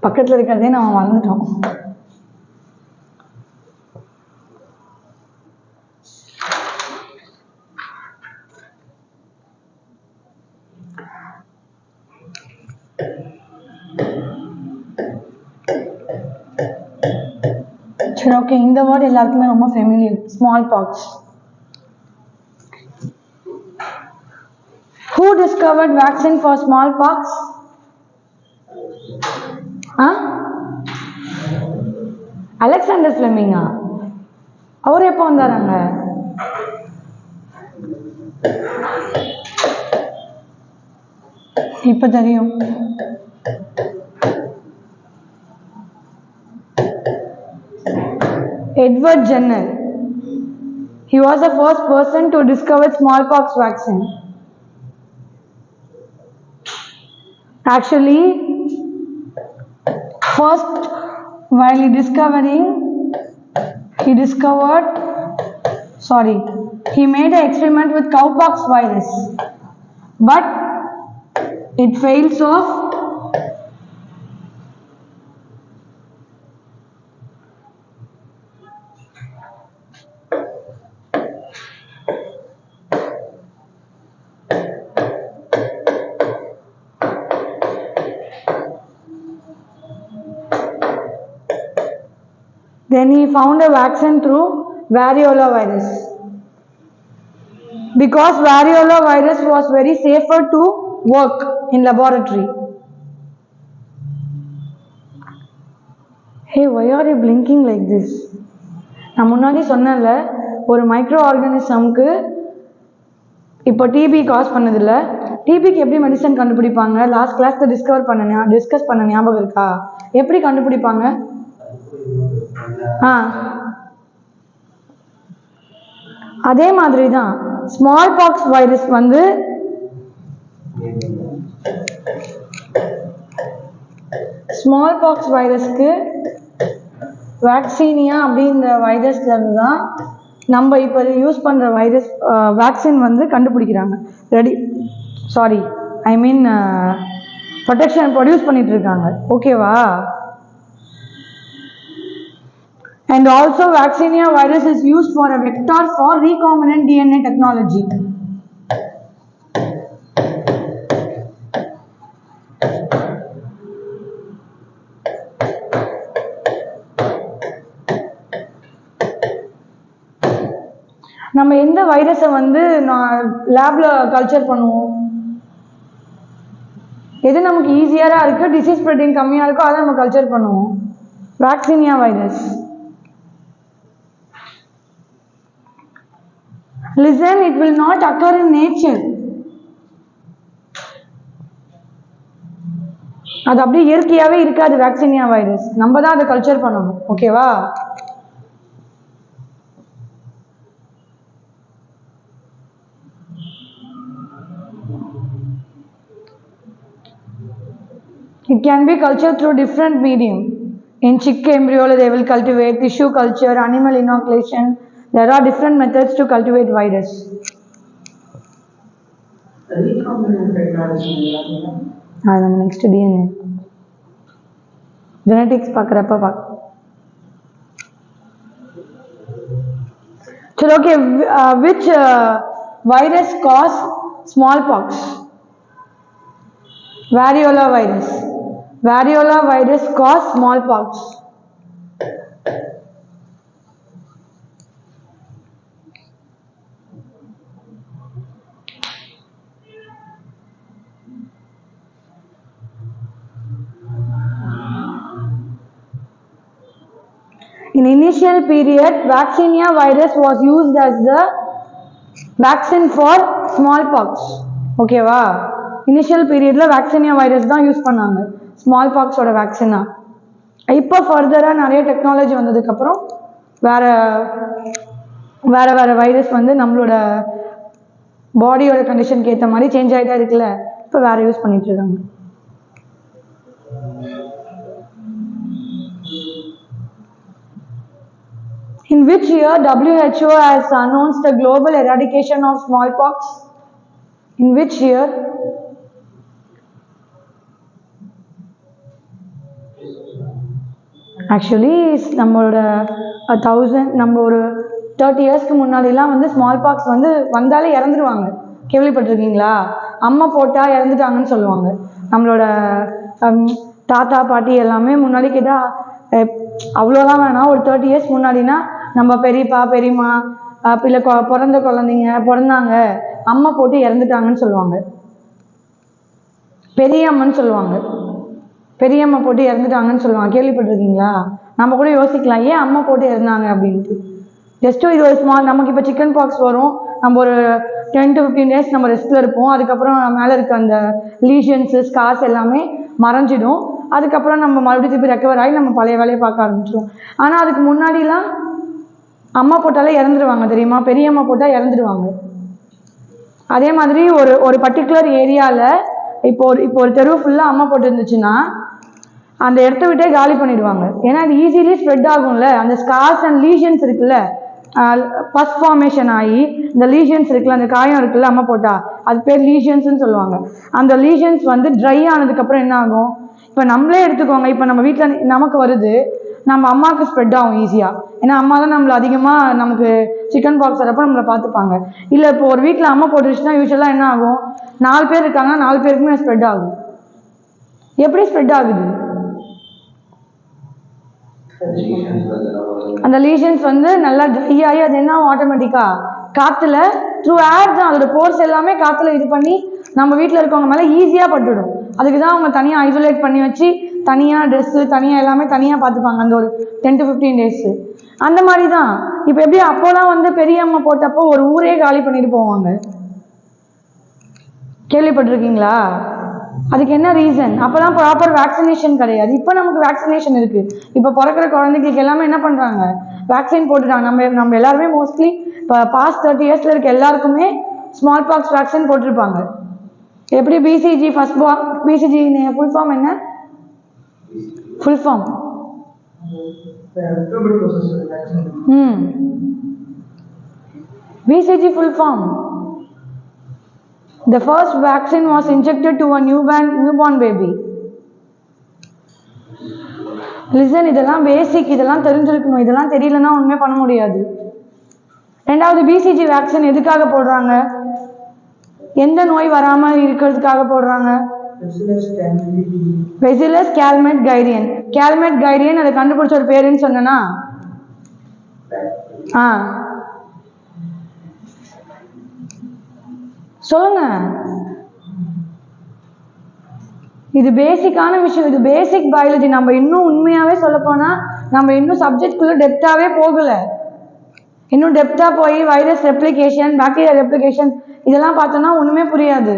பக்கத்தில் இருக்கிறதே நம்ம மறந்துட்டோம். சரி, ஓகே. இந்த வேர்ட் எல்லாருக்குமே ரொம்ப familiar. Small pox. Who discovered vaccine for smallpox? Alexander ஃப்ளெமிங்கா? அவர் எப்போ வந்தாராங்க? இப்ப தெரியும். Edward Jenner. He was the first person to discover smallpox vaccine. Actually, first while he made an experiment with cowpox virus, but it fails off. Then he found a vaccine through variola virus. Because variola virus was very safer to work in laboratory. Hey, why are you blinking like this? நான் முன்னாடி சொன்னேன்ல, ஒரு micro ஆர்கானிசம்க்கு இப்போ DP cos பண்ணதில்ல. டிபிக்கு எப்படி medicine கண்டுபிடிப்பாங்க? Last கிளாஸ்ல discuss பண்ண ஞாபகம் இருக்கா? எப்படி கண்டுபிடிப்பாங்க? அதே மாதிரி தான் ஸ்மால் பாக்ஸ் வைரஸ் வந்து ஸ்மால் பாக்ஸ் வைரஸ்க்கு வேக்சினியா அப்படின்ற வைரஸ்ல இருந்து தான் நம்ம இப்போ யூஸ் பண்ற வைரஸ் வேக்சின் வந்து கண்டுபிடிக்கிறாங்க. ப்ரொடெக்ஷன் ப்ரொடியூஸ் பண்ணிட்டு இருக்காங்க. ஓகேவா? And also vaccinia virus is used for a vector for recombinant DNA technology. நம்ம எந்த வைரஸை வந்து லேப்ல கல்ச்சர் பண்ணுவோம்? எது நமக்கு ஈஸியரா இருக்கு, டிசீஸ் ஸ்ப்ரெட்டிங் கம்மியா இருக்கோ அதை நம்ம கல்ச்சர் பண்ணுவோம். Vaccinia virus. Listen, it will not occur in nature. அது அப்படியே இயற்கையாவே இருக்காது வேக்சினியா வைரஸ். நம்ம தான் அதை கல்ச்சர் பண்ணணும். ஓகேவா? It can be cultured through different medium. In chick embryo, they will cultivate tissue culture, animal inoculation. There are different methods to cultivate virus. Recombinant technology. நம்ம next DNA. Genetics பார்க்கறப்ப சரி, okay. Which virus cause smallpox? Variola virus. Variola virus cause smallpox. In initial period, vaccinia virus was used as the vaccine for smallpox. Okay, wow. Initial பீரியடில் vaccinia virus தான் use பண்ணாங்க small பாக்ஸோட வேக்சினா. இப்போ ஃபர்தராக நிறைய technology வந்ததுக்கப்புறம் வேறு வேறு வேறு வைரஸ் வந்து நம்மளோட பாடியோட கண்டிஷனுக்கு ஏற்ற மாதிரி சேஞ்ச் ஆகிட்டே இருக்குல்ல, இப்போ வேறு யூஸ் பண்ணிட்டு இருக்காங்க. In which year WHO has announced the global eradication of smallpox? In which year? Actually, நம்மளோட 1000 நம்ம ஒரு 30 இயர்ஸ்க்கு முன்னாடிலாம் வந்து ஸ்மால் பாக்ஸ் வந்து வந்தாலே இறந்துருவாங்க. கேள்விப்பட்டிருக்கீங்களா? அம்மா போட்டால் இறந்துட்டாங்கன்னு சொல்லுவாங்க. நம்மளோட தாத்தா பாட்டி எல்லாமே முன்னாடி கேட்டால் அவ்வளோதான் வேணாம், ஒரு 30 இயர்ஸ் முன்னாடினா நம்ம பெரியப்பா பெரியம்மா இல்லை பிறந்த குழந்தைங்க பிறந்தாங்க அம்மா போட்டு இறந்துட்டாங்கன்னு சொல்லுவாங்க. பெரியம்மன்னு சொல்லுவாங்க, பெரியம்மா போட்டு இறந்துட்டாங்கன்னு சொல்லுவாங்க. கேள்விப்பட்டிருக்கீங்களா? நம்ம கூட யோசிக்கலாம் ஏன் அம்மா போட்டு இறந்தாங்க அப்படின்ட்டு. ஜஸ்ட்டு இது ஒரு ஸ்மால், நமக்கு இப்போ சிக்கன் பாக்ஸ் வரும், நம்ம ஒரு 10 to 15 டேஸ் நம்ம ரெஸ்ட்டில் இருப்போம். அதுக்கப்புறம் மேலே இருக்க அந்த லீஷன்ஸு ஸ்கார்ஸ் எல்லாமே மறைஞ்சிடும். அதுக்கப்புறம் நம்ம மறுபடியும் திருப்பி ரெக்கவர் ஆகி நம்ம பழைய வேலையை பார்க்க ஆரம்பிச்சிடும். ஆனால் அதுக்கு முன்னாடிலாம் அம்மா போட்டாலே இறந்துருவாங்க தெரியுமா? பெரியம்மா போட்டால் இறந்துடுவாங்க. அதே மாதிரி ஒரு பர்டிகுலர் ஏரியாவில் இப்போ ஒரு தெரு ஃபுல்லாக அம்மா போட்டு இருந்துச்சுன்னா அந்த இடத்த விட்டே காலி பண்ணிடுவாங்க. ஏன்னா அது ஈஸிலி ஸ்ப்ரெட் ஆகும்ல. அந்த ஸ்கார்ஸ் அண்ட் லீஷன்ஸ் இருக்குல்ல, பஸ் ஃபார்மேஷன் ஆகி இந்த லீஷன்ஸ் இருக்குல்ல, அந்த காயம் இருக்குல்ல அம்மா போட்டா, அது பேர் லீஷன்ஸ்ன்னு சொல்லுவாங்க. அந்த லீஷன்ஸ் வந்து ட்ரை ஆனதுக்கப்புறம் என்ன ஆகும்? இப்போ நம்மளே எடுத்துக்கோங்க, இப்போ நம்ம வீட்டில் நமக்கு வருது, நம்ம அம்மாவுக்கு ஸ்ப்ரெட் ஆகும் ஈஸியாக. ஏன்னா அம்மா தான் நம்மளை அதிகமாக நமக்கு சிக்கன் பாக்ஸ் வரப்போ நம்மளை பார்த்துப்பாங்க. இல்லை இப்போ ஒரு வீட்டில் அம்மா போட்டுருச்சுன்னா யூஸ்வலாக என்ன ஆகும்? 4 பேர் இருக்காங்கன்னா 4 பேருக்குமே ஸ்ப்ரெட் ஆகும். எப்படி ஸ்ப்ரெட் ஆகுது? அந்த லீஷன்ஸ் வந்து நல்லா ட்ரை ஆகி அது என்ன ஆட்டோமேட்டிக்காக காற்றுல த்ரூ ஏர் தான், அதோட போர்ஸ் எல்லாமே காற்றுல இது பண்ணி நம்ம வீட்டில் இருக்கவங்க மேலே ஈஸியாக பட்டுடும். அதுக்கு தான் அவங்க தனியாக ஐசோலேட் பண்ணி வச்சு தனியாக ட்ரெஸ்ஸு தனியாக எல்லாமே தனியாக பார்த்துப்பாங்க அந்த ஒரு 10 to 15 டேஸு. அந்த மாதிரி தான் இப்போ எப்படி அப்போலாம் வந்து பெரியம்மா போட்டப்போ ஒரு ஊரே காலி பண்ணிட்டு போவாங்க. கேள்விப்பட்டிருக்கீங்களா? அதுக்கு என்ன ரீசன்? அப்போலாம் ப்ராப்பர் வேக்சினேஷன் கிடையாது. இப்போ நமக்கு வேக்சினேஷன் இருக்குது. இப்போ பிறக்கிற குழந்தைங்களுக்கு எல்லாமே என்ன பண்ணுறாங்க? வேக்சின் போட்டுட்டாங்க. நம்ம எல்லாருமே மோஸ்ட்லி இப்போ பாஸ்ட் 30 இயர்ஸில் இருக்க எல்லாருக்குமே ஸ்மால் பாக்ஸ் வேக்சின் போட்டிருப்பாங்க. எப்படி BCG first BCG full form என்ன? Full form BCG full form. The first vaccine was injected to a newborn baby. Listen, இதெல்லாம் பேசிக், இதெல்லாம் தெரிஞ்சிருக்கணும். இதெல்லாம் தெரியலன்னா ஒண்ணுமே பண்ண முடியாது. ரெண்டாவது BCG வேக்சின் எதுக்காக போடுறாங்க? எந்த நோய் வராம இருக்கிறதுக்காக போடுறாங்க? Bacillus calmette-guerin. Calmette-guerin அதை கண்டுபிடிச்ச ஒரு பேருன்னு சொன்னா சொல்லுங்க. இது பேசிக்கான விஷயம், இது பேசிக் பயாலஜி. நம்ம இன்னும் உண்மையாவே சொல்ல போனா நம்ம இன்னும் சப்ஜெக்ட்குள்ள டெப்தாவே போகல. இன்னும் டெப்தா போய் வைரஸ் ரெப்ளிகேஷன், பாக்டீரியா ரெப்ளிகேஷன் இதெல்லாம் பார்த்தோம்னா ஒண்ணுமே புரியாது.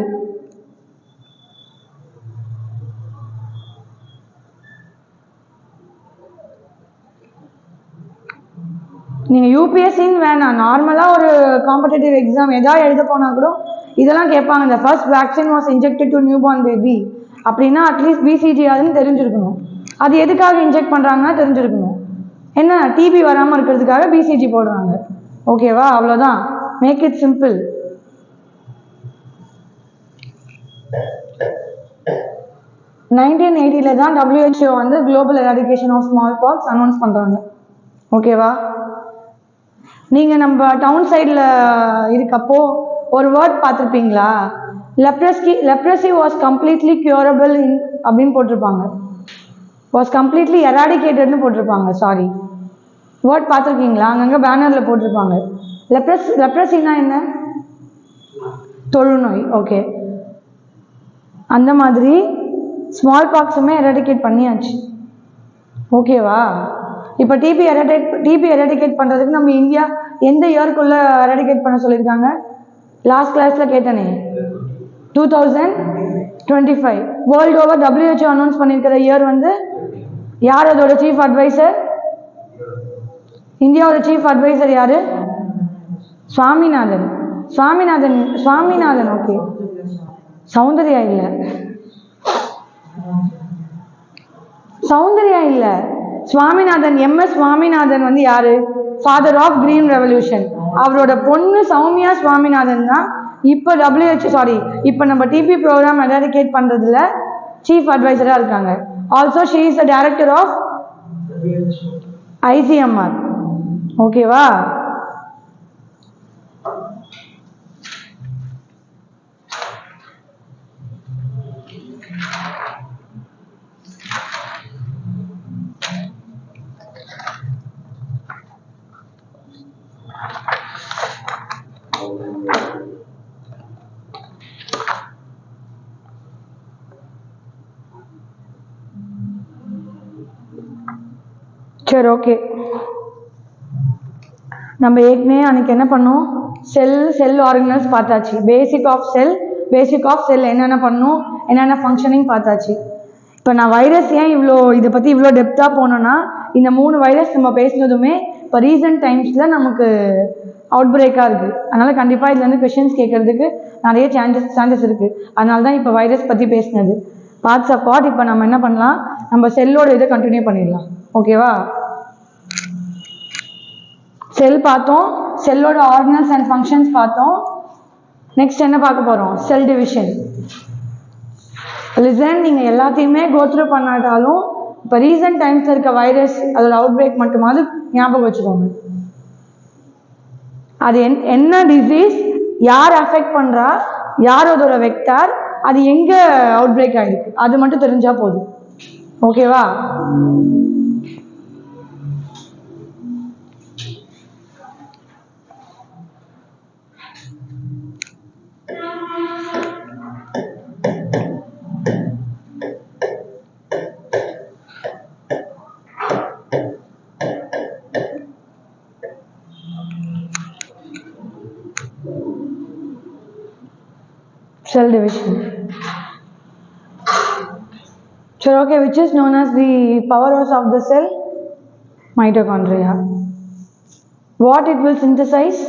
நீங்க யூபிஎஸ்சின்னு வேணாம், நார்மலா ஒரு காம்படிட்டிவ் எக்ஸாம் ஏதாவது எழுத போனா கூட இதெல்லாம் கேட்பாங்க. இந்த first vaccine was injected to newborn baby அப்படின்னா அட்லீஸ்ட் பிசிஜி அதுன்னு தெரிஞ்சிருக்கணும். அது எதுக்காக இன்ஜெக்ட் பண்றாங்கன்னா தெரிஞ்சிருக்கணும். என்ன டிபி வராமல் இருக்கிறதுக்காக பிசிஜி போடுறாங்க. ஓகேவா? அவ்வளோதான். Make it simple. நைன்டீன் 1980 தான் WHO வந்து global eradication of small pox announce பண்றாங்க. ஓகேவா? நீங்க நம்ம டவுன் சைடில் இருக்கப்போ ஒரு வேர்ட் பார்த்துருப்பீங்களா? லெப்ரசி வாஸ் கம்ப்ளீட்லி கியூரபிள் அப்படின்னு போட்டிருப்பாங்க. வாஸ் கம்ப்ளீட்லி எராடிகேட்டட்னு போட்டிருப்பாங்க. சாரி, வேர்ட் பார்த்துருக்கீங்களா? அங்கங்கே பேனரில் போட்டிருப்பாங்க. லெப்ரசினா என்ன? தொழுநோய். ஓகே, அந்த மாதிரி ஸ்மால் பாக்ஸுமே எராடிகேட் பண்ணியாச்சு. ஓகேவா? இப்போ டிபி எராடிகேட் பண்ணுறதுக்கு நம்ம இந்தியா எந்த இயர்க்குள்ளே எராடிகேட் பண்ண சொல்லியிருக்காங்க? லாஸ்ட் கிளாஸில் கேட்டனே, 2000 25. வேர்ல்டு ஓவர் WHO அனௌன்ஸ் பண்ணியிருக்கிற இயர் வந்து யார் அதோட சீஃப் அட்வைசர்? இந்தியாவோட சீஃப் அட்வைசர் யாரு? சுவாமிநாதன். சுவாமிநாதன் ஓகே. சௌந்தர்யா இல்ல, சுவாமிநாதன். MS சுவாமிநாதன் வந்து யாரு? Father of green revolution. அவரோட பொண்ணு சௌமியா சுவாமிநாதன் தான் இப்போ இப்போ நம்ம டிபி ப்ரோக்ராம் எராடிகேட் பண்றதுல சீஃப் அட்வைசரா இருக்காங்க. Also she is the director of ICMR. ஓகேவா? சரி, ஓகே. நம்ம ஏற்கனவே அன்னைக்கு என்ன பண்ணோம்? செல் ஆர்கனல்ஸ் பார்த்தாச்சு. பேசிக் ஆஃப் செல் என்னென்ன பண்ணும், என்னென்ன ஃபங்க்ஷனிங் பார்த்தாச்சு. இப்போ நான் வைரஸ் ஏன் இதை பற்றி இவ்வளோ டெப்த்தாக போனோன்னா, இந்த 3 வைரஸ் நம்ம பேசினதுமே இப்போ ரீசன்ட் டைம்ஸில் நமக்கு அவுட் பிரேக்காக இருக்குது. அதனால் கண்டிப்பாக இதுலேருந்து கொஷின்ஸ் கேட்கறதுக்கு நிறைய சான்சஸ் இருக்குது. அதனால தான் இப்போ வைரஸ் பற்றி பேசினது. Parts of what. இப்போ நம்ம என்ன பண்ணலாம், நம்ம செல்லோட இதை கண்டினியூ பண்ணிடலாம். ஓகேவா? செல் பார்த்தோம், செல்லோட ஆர்கனல்ஸ் அண்ட் ஃபங்க்ஷன்ஸ் பார்த்தோம். நெக்ஸ்ட் என்ன பார்க்க போகிறோம்? Cell division. லிசன், நீங்கள் எல்லாத்தையுமே கோத்ரூ பண்ணாட்டாலும் இப்போ ரீசன்ட் டைம்ஸில் இருக்க வைரஸ் அதோட அவுட் பிரேக் மட்டுமாவது ஞாபகம் வச்சுக்கோங்க. அது என்ன டிசீஸ், யார் அஃபெக்ட் பண்ணுறா, யார் அதோட வெக்டார், அது எங்கே அவுட் பிரேக் ஆகிருக்கு, அது மட்டும் தெரிஞ்சா போதும். ஓகேவா? Cell division. So, okay, which is known as the powerhouse of the cell? Mitochondria. What it will synthesize?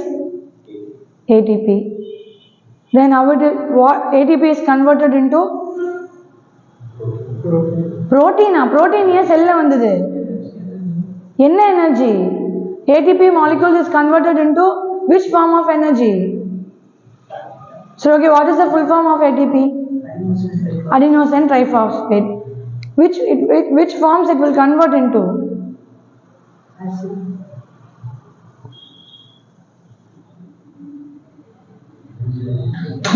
ATP. Then how what ATP is converted into? Protein. Protein ஏன் செல்ல வந்தது? என்ன energy? ATP molecule is converted into which form of energy? So, okay, what is the full form of ATP? Adenosine triphosphate. Which forms it will convert into?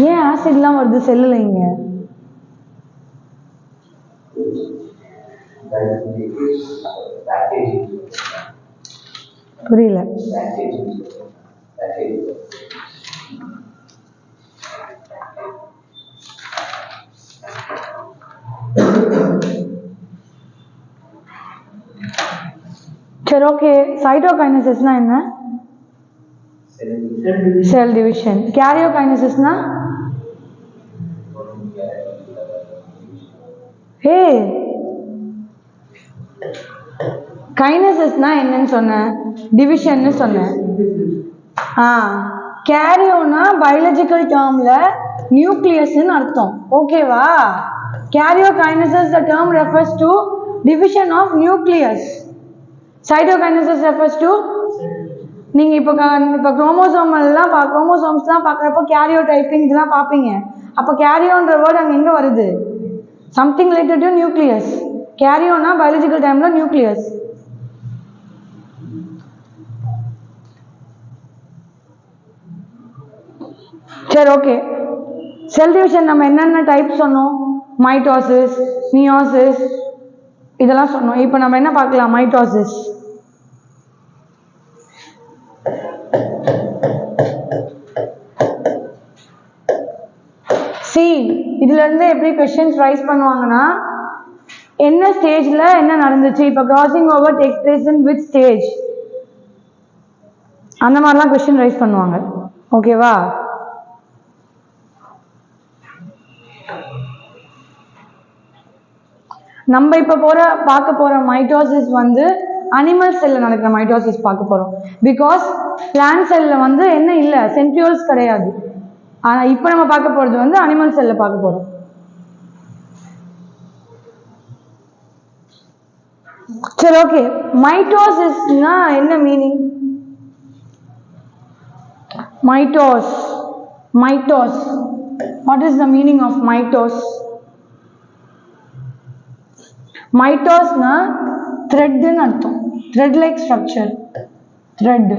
ஏன் ஆசிட்லாம் வருது செல்லுல இங்க? புரியல. சரி, ஓகே. சைட்டோகைனசிஸ்னா என்ன? Cell division. கேரியோகைனசிஸ்னா? ஹே, கைனசிஸ்னா என்னன்னு சொன்னேன்? டிவிஷன்னு சொன்னேன். கேரியோனா பயாலஜிக்கல் டேர்ம்ல நியூக்ளியஸ்ன்னு அர்த்தம். ஓகேவா? Karyokinesis, the term refers to division of nucleus. Cytokinesis refers to நீங்க இப்போ குரோமோசோம்ஸ்லாம் பார்க்குறப்போ கேரியோடைப்பிங் இதெல்லாம் பார்ப்பீங்க. அப்போ கேரியோன்ற வேர்டு அங்கே எங்கே வருது? Something related to nucleus. கேரியோனா பயாலஜிக்கல் டைம்ல நியூக்ளியஸ். சரி, ஓகே. செல் டிவிஷன் நம்ம என்னென்ன டைப் சொன்னோம்? மைட்டோசிஸ், மியோசிஸ் இதெல்லாம் சொன்னோம். இப்போ நம்ம என்ன பார்க்கலாம்? மைட்டோசிஸ். இதுல இருந்து எப்படி क्वेश्चंस ரைஸ் பண்ணுவாங்கன்னா, என்ன ஸ்டேஜ்ல என்ன நடந்துச்சு, இப்போ crossing over takes place in which stage, அந்த மாதிரிலாம் क्वेश्चन ரைஸ் பண்ணுவாங்க. ஓகேவா? நம்ம இப்போ பார்க்க போகிற மைட்டோசிஸ் வந்து அனிமல் செல்லில் நடக்கிற மைட்டோசிஸ் பார்க்க போகிறோம். பிகாஸ் பிளான்ட் செல்லில் வந்து என்ன இல்லை, சென்ட்ரியோல்ஸ் கிடையாது. ஆனால் இப்போ நம்ம பார்க்க போகிறது வந்து அனிமல் செல்லில் பார்க்க போகிறோம். சரி, ஓகே. மைட்டோசிஸ்னா என்ன meaning? Mitose. What is the meaning of mitose? மைட்டோஸ்னா த்ரெட்னு அர்த்தம். Thread like structure. Thread.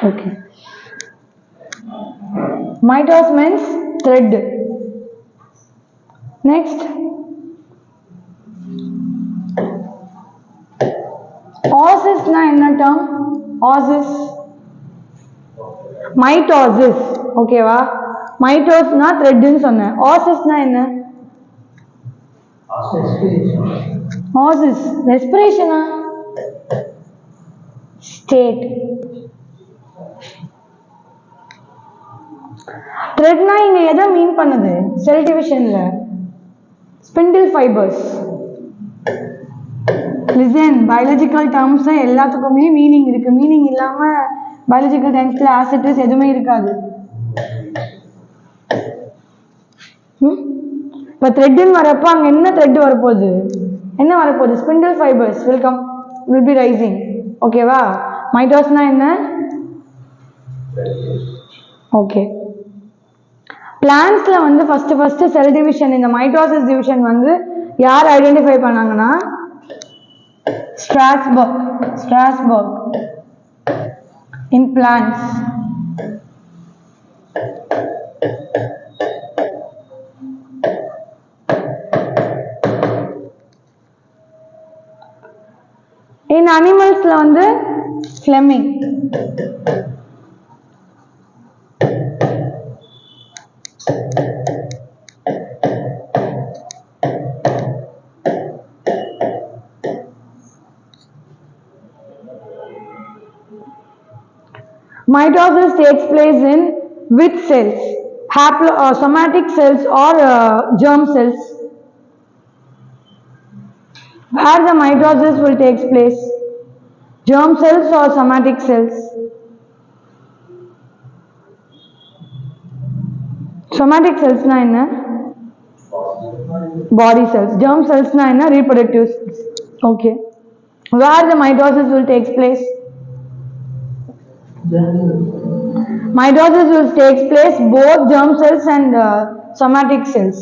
Okay. Mitose means thread. Next, oosis na enna term? Oosis. Mitosis. Okay va? Mitose na thread nu sonna. Oosis na enna? Oosis. Respiration ah? State. த்ரெட்னா இங்க எதை mean பண்ணுது? Cell டிவிஷன்ல spindle fibres. Listen, biological terms எல்லாத்துக்குமே meaning இருக்கு. Meaning இல்லாம biological டேர்ம்ஸ்ல acids எதுவுமே இருக்காது. இப்ப த்ரெட்னு வரப்போ அங்க என்ன த்ரெட் வரப்போகுது? என்ன வரப்போகுது? Spindle fibres will be rising. ஓகேவா? மைட்டோஸ்னா என்ன? ஓகே. பிளான்ட்ஸ்ல வந்து ஃபர்ஸ்ட் செல் டிவிஷன், இந்த மைட்டோசிஸ் டிவிஷன் வந்து யார் ஐடென்டிஃபை பண்ணாங்கன்னா ஸ்ட்ராஸ்பர்க் இன் பிளான்ட்ஸ். இன் அனிமல்ஸ்ல வந்து Fleming. Mitosis takes place in which cells? Somatic cells or germ cells? Where the mitosis will take place? Germ cells or somatic cells? Somatic cells na enna? Body cells. Germ cells na enna? Reproductive cells. Okay. Where the mitosis will take place? Mitosis will take place both germ cells and somatic cells,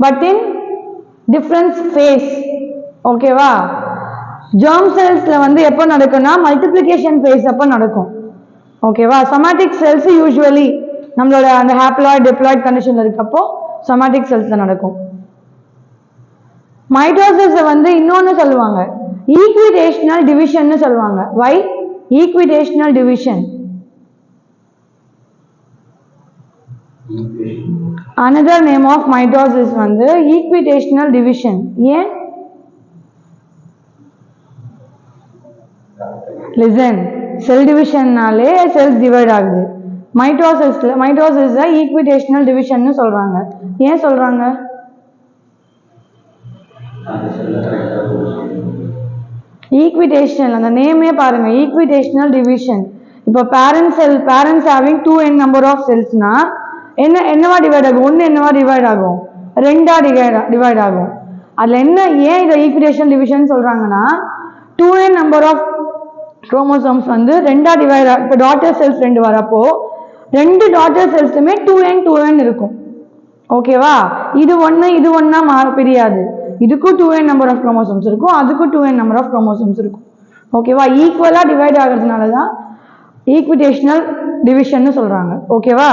but in different phase. Okay va? Germ cells la vandu eppo nadakuna multiplication phase appo nadakum. Okay va? Somatic cells usually nammaloda and haploid diploid condition la irukappo somatic cells la nadakum. Mitosis vandu innonu solluvaanga equitational division nu solluvaanga. Why equitational division? Another name of mitosis வந்து equitational division. ஏன்? Listen, cell division நாலே cells divide ஆகுது. Mitosis equitational division னு சொல்றாங்க. ஏன் சொல்றாங்க? Equitational, அந்த நேமே பாருங்க, equitational division. இப்போ parents having 2n number of cells னா என்னவா டிவைட் ஆகும்? ஒன்று என்னவா டிவைட் ஆகும்? ரெண்டா டிவைட் ஆகும். அதுல என்ன, ஏன் இதை ஈக்விடேஷனல் டிவிஷன் சொல்றாங்கன்னா 2n நம்பர் ஆஃப் குரோமோசோம்ஸ் வந்து ரெண்டா டிவைட். இப்போ டாட்டர் செல்ஸ் 2 வரப்போ 2 டாட்டர் செல்ஸுமே 2n இருக்கும். ஓகேவா? இது ஒன்னா பிரியாது. இதுக்கும் 2n நம்பர் ஆஃப் குரோமோசோம்ஸ் இருக்கும், அதுக்கும் 2n நம்பர் ஆஃப் குரோமோசோம்ஸ் இருக்கும். ஓகேவா? ஈக்குவலா டிவைட் ஆகிறதுனால தான் ஈக்விடேஷனல் டிவிஷன் சொல்றாங்க. ஓகேவா?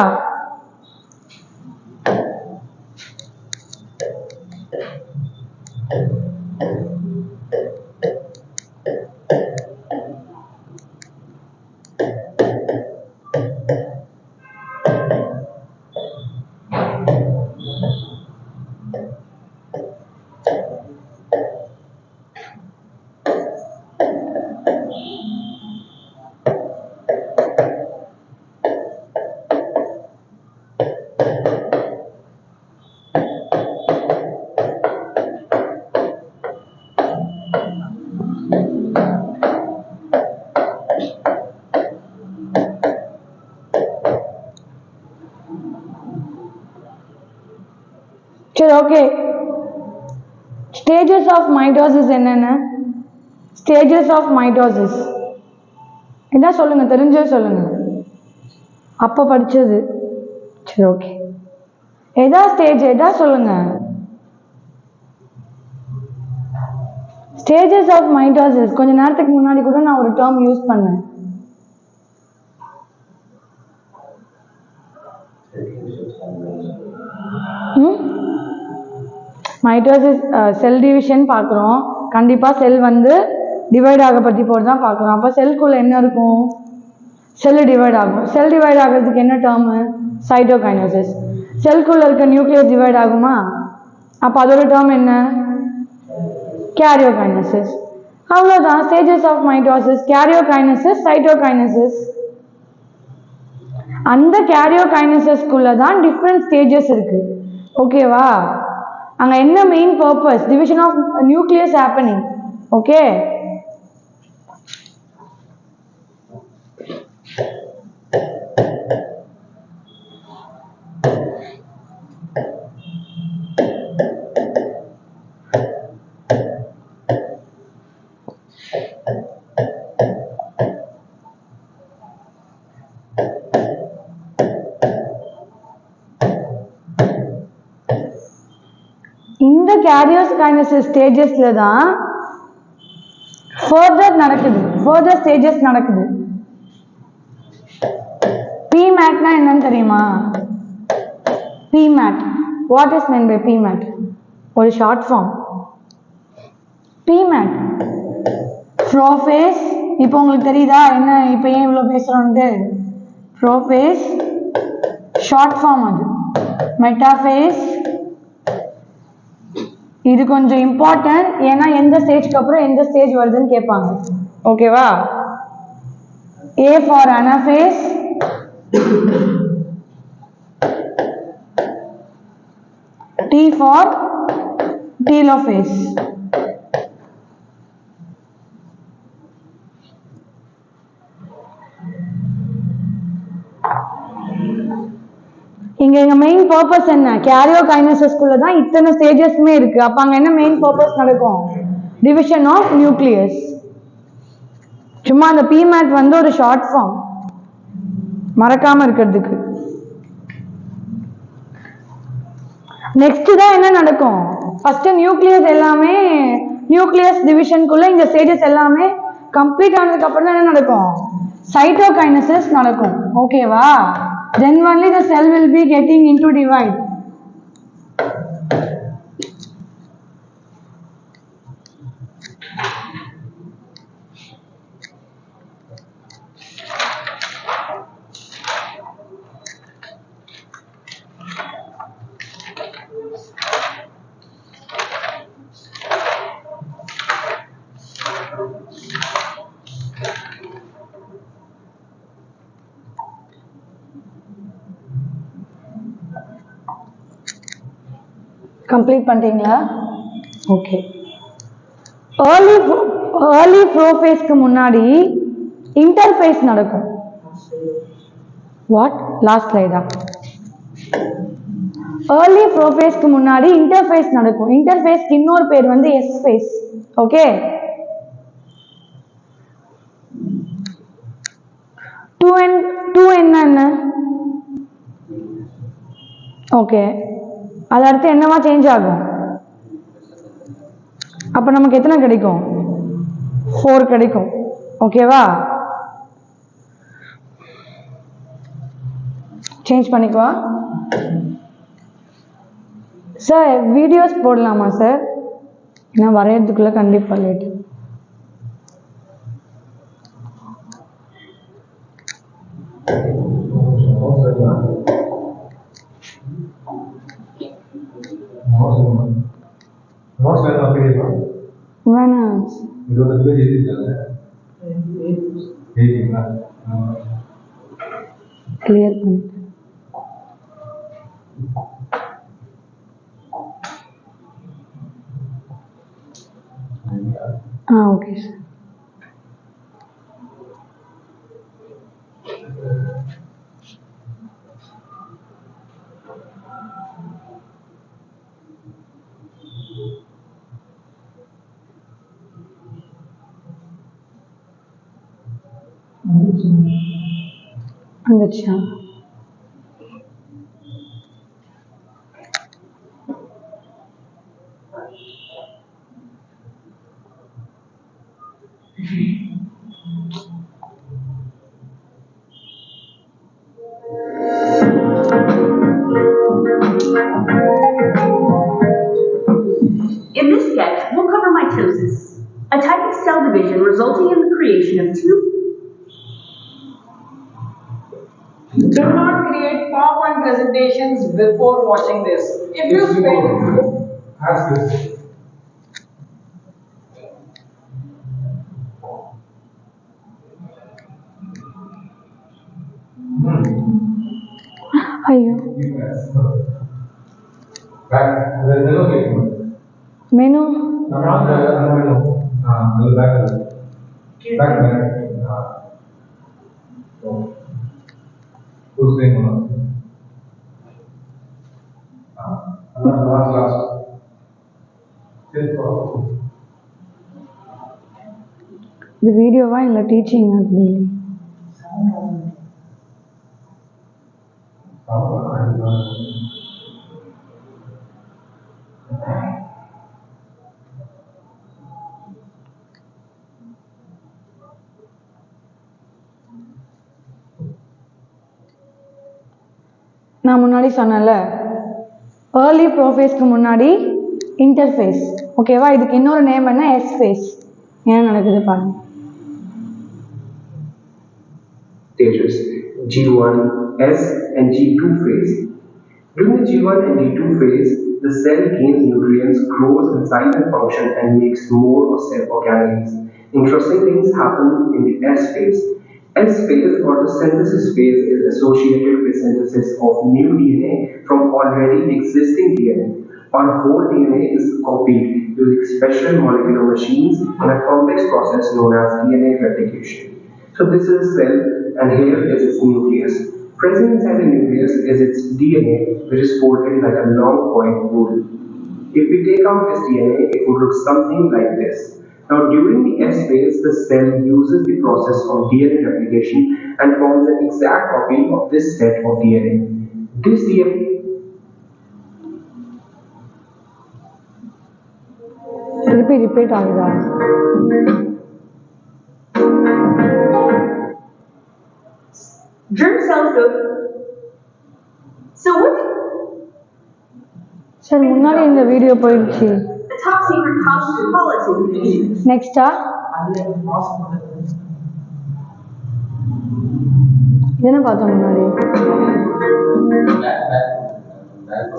சரி ஓகே. ஸ்டேஜஸ் ஆஃப் மைட்டோசிஸ் என்னென்ன? ஸ்டேஜஸ் ஆஃப் மைட்டோசிஸ் இதான் சொல்லுங்க, தெரிஞ்சே சொல்லுங்க. அப்போ படிச்சது. சரி ஓகே. எதா ஸ்டேஜ் எதா சொல்லுங்க. ஸ்டேஜஸ் ஆஃப் மைட்டோசிஸ் கொஞ்ச நேரத்துக்கு முன்னாடி கூட நான் ஒரு டேர்ம் யூஸ் பண்ணேன். மைட்டோசிஸ் செல் டிவிஷன் பார்க்குறோம். கண்டிப்பாக செல் வந்து டிவைட் ஆக பற்றி போட்டு தான் பார்க்குறோம். அப்போ செல்குள்ளே என்ன இருக்கும்? செல்லு டிவைட் ஆகும். செல் டிவைட் ஆகிறதுக்கு என்ன டேர்மு? சைட்டோகைனசிஸ். செல்குள்ளே இருக்க நியூக்ளியஸ் டிவைட் ஆகுமா? அப்போ அதோட டேர்ம் என்ன? கேரியோகைனசிஸ். அவ்வளோதான். Stages of mitosis karyokinesis, cytokinesis. அந்த கேரியோகைனசிஸ்குள்ளே தான் டிஃப்ரெண்ட் ஸ்டேஜஸ் இருக்கு. ஓகேவா? அங்கே என்ன main purpose? Division of nucleus happening. Okay. இந்த கேரியோகைனசிஸ் ஸ்டேஜஸ்ல தான் ஃபர்தர் ஸ்டேஜஸ் நடக்குது. PMATனா என்னன்னு தெரியுமா? PMAT. What is meant by PMAT? ஒரு ஷார்ட் ஃபார்ம். PMAT prophase. இப்போ உங்களுக்கு தெரியுதா என்ன இப்போ ஏன் இவ்வளோ பேசுகிறோன்ட்டு? Prophase short form. அது மெட்டாஃபேஸ். இது கொஞ்சம் இம்பார்ட்டன்ட், ஏன்னா எந்த ஸ்டேஜ்க்கு அப்புறம் எந்த ஸ்டேஜ் வருதுன்னு கேட்பாங்க. ஓகேவா? A for anaphase, T for telophase. இங்க எங்க மெயின் பர்பஸ் என்ன? கேரியோகைனசிஸ்குள்ள தான் இத்தனை ஸ்டேஜஸ்மே இருக்கு. அப்ப அங்க என்ன மெயின் பர்பஸ் நடக்கும்? Division of nucleus. சும்மா அந்த PMAT வந்து ஒரு ஷார்ட் ஃபார்ம், மறக்காம இருக்கிறதுக்கு. நெக்ஸ்ட் தான் என்ன நடக்கும்? ஃபர்ஸ்ட் நியூக்ளியஸ் எல்லாமே, நியூக்ளியஸ் டிவிஷனுக்குள்ள இந்த ஸ்டேஜஸ் எல்லாமே கம்ப்ளீட் ஆனதுக்கு அப்புறம் தான் என்ன நடக்கும்? சைட்டோகைனசிஸ் நடக்கும். ஓகேவா? Then only the cell will be getting into divide. Complete பண்ணிட்டீங்களா? ஓகே. ஏர்லி ப்ரோஃபேஸ்க்கு முன்னாடி இன்டர்ஃபேஸ் நடக்கும். வாட்? லாஸ்ட் ஸ்லைடா? ஏர்லி ப்ரோஃபேஸ்க்கு முன்னாடி இன்டர்ஃபேஸ் நடக்கும். இன்டர்ஃபேஸ்க்கு இன்னொரு பேர் வந்து எஸ் ஃபேஸ். ஓகே. 2 என்ன? ஓகே. அது அடுத்து என்னவா சேஞ்ச் ஆகும்? அப்ப நமக்கு எத்தனை கிடைக்கும்? 4 கிடைக்கும். ஓகேவா? சேஞ்ச் பண்ணிக்குவா சார். வீடியோஸ் போடலாமா சார்? நான் வரையறதுக்குள்ள கண்டிப்பா லேட். வேணாம். கிளியர் பண்ணி. Okay sir. வந்துச்சா? In this sketch, we'll cover mitosis, a type of cell division resulting in the creation of two. Do not create PowerPoint presentations before watching this. If you spend Ask this. ஐயோ, Back. There's no click. Menu Back. Who's name? Last. இது வீடியோவா இல்லை teaching அது daily? நான் முன்னாடி சொன்னேன்ல, early ப்ரோஃபேஸ்க்கு முன்னாடி interface. ஓகேவா? இதுக்கு இன்னொரு நேம் என்ன? S phase. என்ன நடக்குது பாருங்க. Stages G1, S and G2 phase. During the G1 and G2 phase, the cell gains nutrients, grows in size and function, and makes more of cell organelles. Interesting things happen in the S phase. S phase or the synthesis phase is associated with synthesis of new DNA from already existing DNA. Our whole DNA is copied using special molecular machines in a complex process known as DNA replication. So this is a cell and here is its nucleus. Present inside the nucleus is its DNA, which is folded like a long point rule. If we take out this DNA, it would look something like this. Now during the S phase, the cell uses the process of DNA replication and forms an exact copy of this set of DNA. This DNA repeat ஆகுதா? Germ cells go. So what? Sir முன்னாடி இந்த video போயிடுச்சு. The top secret cosmetology. நெக்ஸ்டா? என்ன பார்த்தோம் முன்னாடி?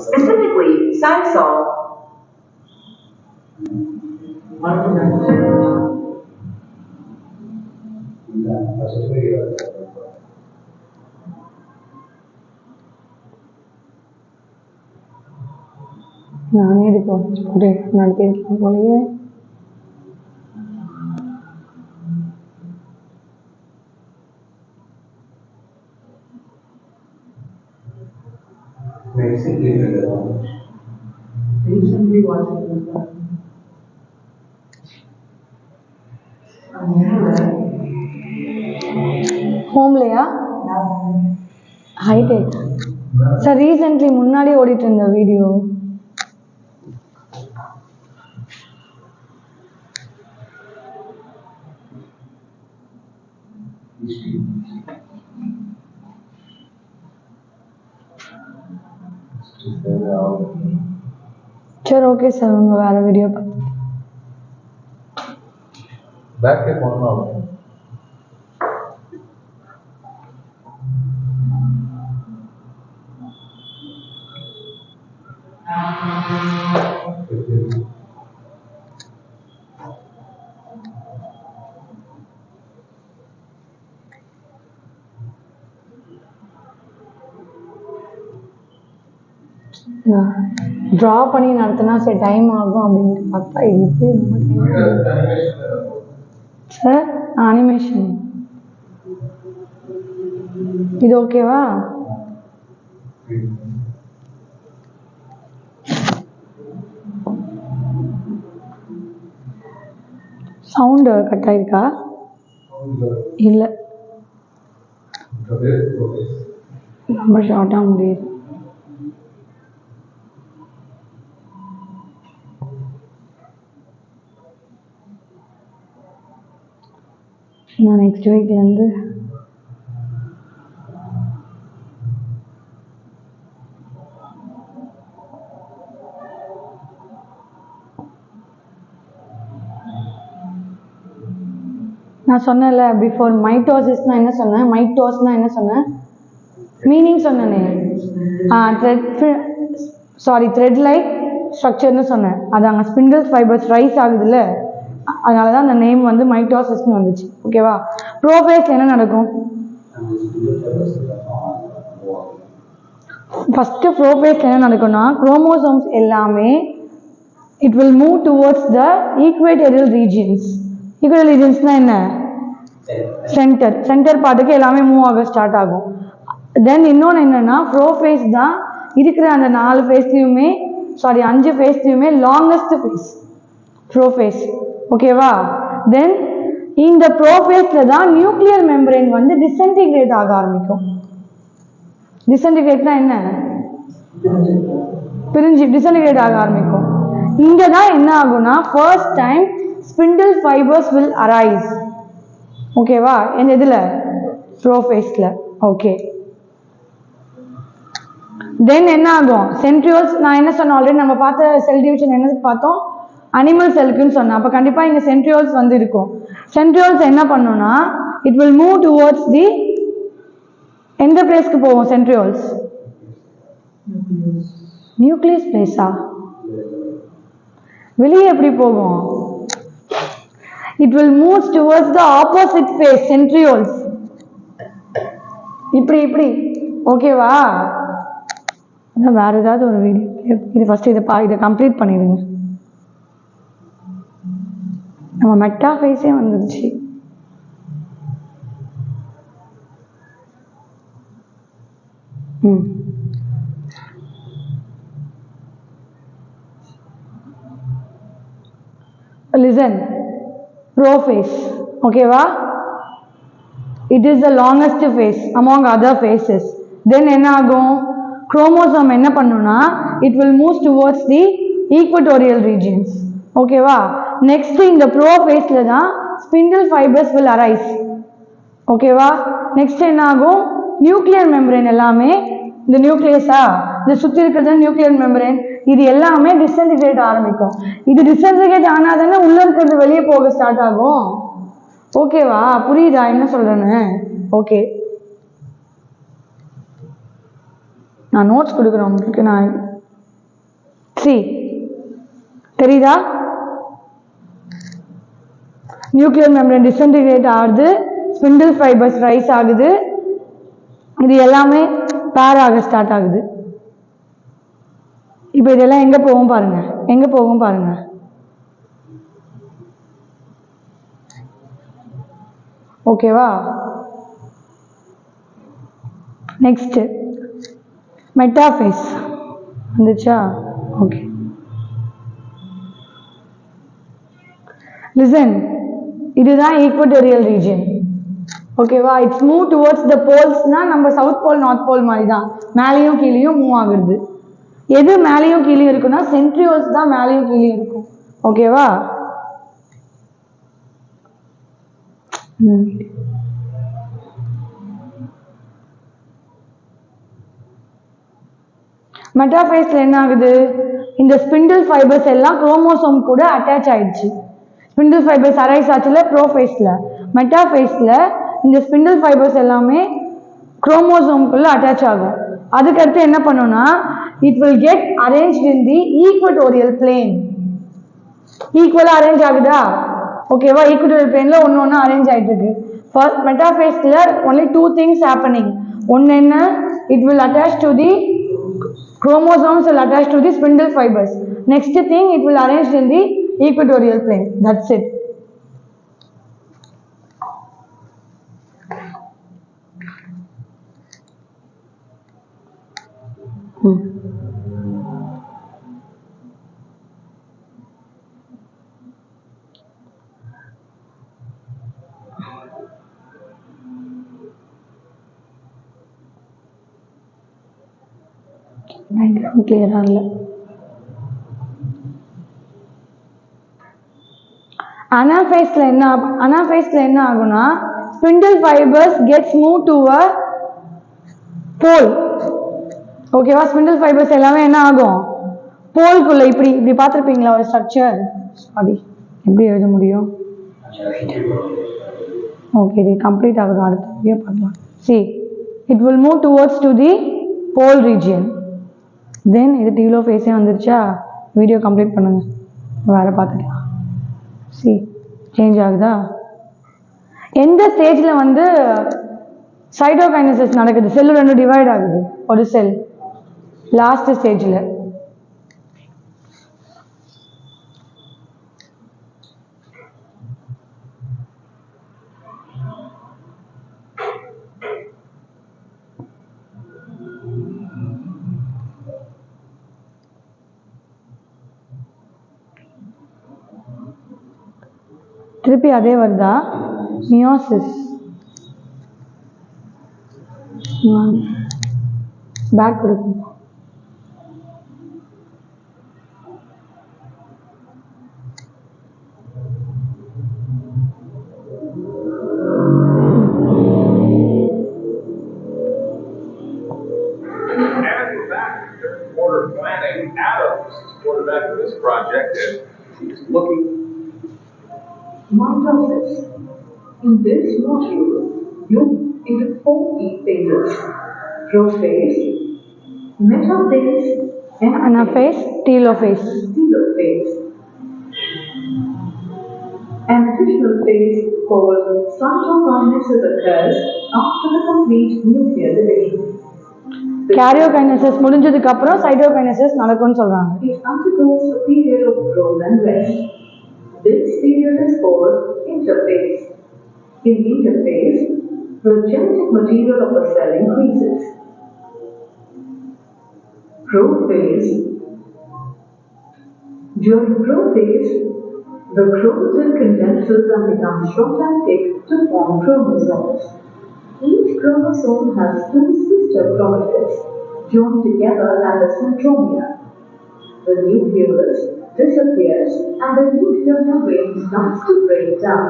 Specifically, Cytosol. நானே இதுக்கு நடத்திருக்கேன் போலயே. recently watching this one. ஹோம்லையா? ஹைடெக். சார் ரீசெண்ட்லி முன்னாடி ஓடிட்டு இருந்த வீடியோ. சரி ஓகே சார், உங்க வேற வீடியோ பார்த்து பேக்கே போனோம். ட்ரா பண்ணி நடத்தினா சரி டைம் ஆகும் அப்படின்ட்டு பார்த்தா இது சார் அனிமேஷன். இது ஓகேவா? சவுண்டு கட் ஆயிருக்கா? இல்லை. Interface, prophase. ரொம்ப ஷார்ட்டாக முடியுது. நான் நெக்ஸ்ட் வீக்லேருந்து நான் சொன்னேன்ல பிஃபோர் மைட்டோசிஸ்னா என்ன சொன்னேன், மைட்டோஸ்னா என்ன சொன்னேன், மீனிங் சொன்னேனே. த்ரெட் லைக் ஸ்ட்ரக்சர்னு சொன்னேன். அது அங்கே ஸ்பிண்டில் ஃபைபர்ஸ் ரைஸ் ஆகுதுல்ல, அதனால தான் அந்த நேம் வந்து மைட்டோசிஸ்னு வந்துச்சு. ஓகேவா? ப்ரோஃபேஸ் என்ன நடக்கும்? ஃபஸ்ட்டு ப்ரோஃபேஸ் என்ன நடக்கும்னா, குரோமோசோம்ஸ் எல்லாமே it will move towards the equatorial regions. equatorial regionsனா என்ன? சென்டர் பார்ட்டுக்கு எல்லாமே மூவ் ஆக ஸ்டார்ட் ஆகும். தென் இன்னொன்று என்னன்னா, ப்ரோஃபேஸ் தான் இருக்கிற அந்த 4 ஃபேஸ்லையுமே 5 ஃபேஸ்லையுமே லாங்கஸ்ட் ஃபேஸ் ப்ரோஃபேஸ். ஓகேவா? தென் இந்த ப்ரோஃபேஸில் தான் நியூக்ளியர் மெம்பரேன் வந்து டிஸ்இன்டிகிரேட் ஆக ஆரம்பிக்கும். டிஸ்இன்டிகிரேட்னா என்ன? பிரிஞ்சு டிஸ்இன்டிகிரேட் ஆக ஆரம்பிக்கும். இங்கே தான் என்ன ஆகும்னா, first time spindle fibres will arise. ஓகேவா? எந்த இதில்? ப்ரோஃபேஸில். ஓகே. தென் என்ன ஆகும்? சென்ட்ரியோல்ஸ், நான் என்ன சொன்னேன் ஆல்ரெடி, நம்ம பார்த்த செல் டிவிஷன் என்னது பார்த்தோம்? அனிமல் செல்லுக்குன்னு சொன்னேன். அப்போ கண்டிப்பாக இங்கே சென்ட்ரியோல்ஸ் வந்து இருக்கும். சென்ட்ரியோல்ஸ் என்ன பண்ணுன்னா, it will move towards the எந்த பிளேஸ்க்கு போகும்? சென்ட்ரியோல்ஸ் நியூக்ளியஸ் பிளேஸா? வெளியே எப்படி போகும்? it will move towards the opposite face, centrioles. இப்படி ஓகேவா? அதான் வேற ஏதாவது ஒரு வீடியோ. இது ஃபர்ஸ்ட் இதை கம்ப்ளீட் பண்ணிடுங்க. நம்ம மெட்டா ஃபேஸே வந்துருச்சு. Listen, prophase, ஓகேவா? it is the longest phase among other phases. then என்ன ஆகும்? குரோமோசோம் என்ன பண்ணுனா, it will move towards the equatorial regions. ஓகேவா? நெக்ஸ்ட் இந்த ப்ரோஃபேஸ்ல தான் ஸ்பிண்டில் ஃபைபர்ஸ் will arise. ஓகேவா? நெக்ஸ்ட் என்ன ஆகும்? நியூக்ளியர் மெம்பரேன் எல்லாமே, இந்த நியூக்ளியஸா, இந்த சுற்றி இருக்கிறது நியூக்ளியர் மெம்பரேன், இது எல்லாமே டிஸ்இன்டிகிரேட் ஆரம்பிக்கும். இது டிஸ்இன்டிகிரேட் ஆனாதானே உள்ள இருக்கிறது வெளியே போக ஸ்டார்ட் ஆகும். ஓகேவா? புரியுதா என்ன சொல்றேன்னு? ஓகே, நான் நோட்ஸ் கொடுக்குறேன் உங்களுக்கு. நான் தெரியுதா? நியூக்ளியர் மெம்பரேன் டிஸ்இன்டிகிரேட் ஆகுது, ஸ்பிண்டில் ஃபைபர்ஸ் ரைஸ் ஆகுது, இது எல்லாமே பேர் ஆக ஸ்டார்ட் ஆகுது. இப்போ இதெல்லாம் எங்க போகும் பாருங்க. ஓகேவா? நெக்ஸ்ட் மெட்டாஃபேஸ் வந்துச்சா? ஓகே, லிசன், இதுதான் ஈக்வட்டோரியல் ரீஜன். ஓகேவா? இட்ஸ் மூவ் டுவர்ட்ஸ் த போல்ஸ்னா நம்ம சவுத் போல் நார்த் போல் மாதிரி தான், மேலேயும் கீழேயும் மூவ் ஆகுது. எது மேலேயும் கீழேயும் இருக்குன்னா, சென்ட்ரியோல்ஸ் தான் மேலேயும் கீழேயும் இருக்கும். ஓகேவா? மெட்டாஃபேஸ்ல என்ன ஆகுது? இந்த ஸ்பிண்டில் ஃபைபர்ஸ் எல்லாம் குரோமோசோம் கூட அட்டாச் ஆயிடுச்சு. ஸ்பிண்டில் ஃபைபர்ஸ் அரைஸ் ஆச்சுல ப்ரோஃபேஸ்ல. மெட்டாஃபேஸ்ல இந்த ஸ்பிண்டில் ஃபைபர்ஸ் எல்லாமே குரோமோசோம்குள்ள அட்டாச் ஆகும். அதுக்கடுத்து என்ன பண்ணும்னா, it will get arranged in the equatorial plane. ஈக்குவலா அரேஞ்ச் ஆகுதா? ஓகேவா? ஈக்வட்டோரியல் பிளேன்ல ஒன்னு அரேஞ்ச் ஆயிட்டு இருக்கு. ஃபர்ஸ்ட் மெட்டாஃபேஸ்ல only 2 things happening. ஒன்னு என்ன? it will attach to the chromosomes, will attach to the spindle fibers. Next thing, it will arrange in the equatorial plane. That's it. Diagram கிளியரா இல்லை. அனாஃபேஸ்ல என்ன ஆகும்னா spindle fibres gets move to a pole. ஓகேவா? Spindle fibres எல்லாமே என்ன ஆகும்? போல்குள்ள இப்படி இப்படி பார்த்துருப்பீங்களா ஒரு ஸ்ட்ரக்சர்? சாரி, எப்படி எழுத முடியும்? ஓகே, இது கம்ப்ளீட் ஆகுது, அடுத்த வீடியோ பார்க்கலாம். See, it will move towards to the pole region. Then இது டீலோஃபேஸே வந்துருச்சா? வீடியோ கம்ப்ளீட் பண்ணுங்க, வேற பார்த்துக்கலாம். See, சேஞ்ச் ஆகுதா? எந்த ஸ்டேஜ்ல வந்து சைட்டோகைனசிஸ் நடக்குது? செல் ரெண்டு டிவைட் ஆகுது. ஒரு செல் லாஸ்ட் ஸ்டேஜ்ல. திருப்பி அதே வருதா? மியோசிஸ். பேக் இருக்கும். Quarter planning. Adams is quarterback of this project, and he's looking. Mitosis. In this module, you into 4 key phases: prophase, metaphase, anaphase, telophase. telophase. An additional phase called cytokinesis occurs after the complete nuclear division. Karyokinesis முடிஞ்சதுக்கு அப்புறம் cytokinesis நடக்கும்னு சொல்றாங்க. It undergoes a period of growth and rest. This period is called interphase. In interphase, the genetic material of the cell increases. Prophase. During prophase, the chromatin condenses and becomes short and thick to form chromosomes. Each chromosome has 2 sister chromatids joined together as a centromere. The nucleus disappears and the nuclear membrane starts to break down.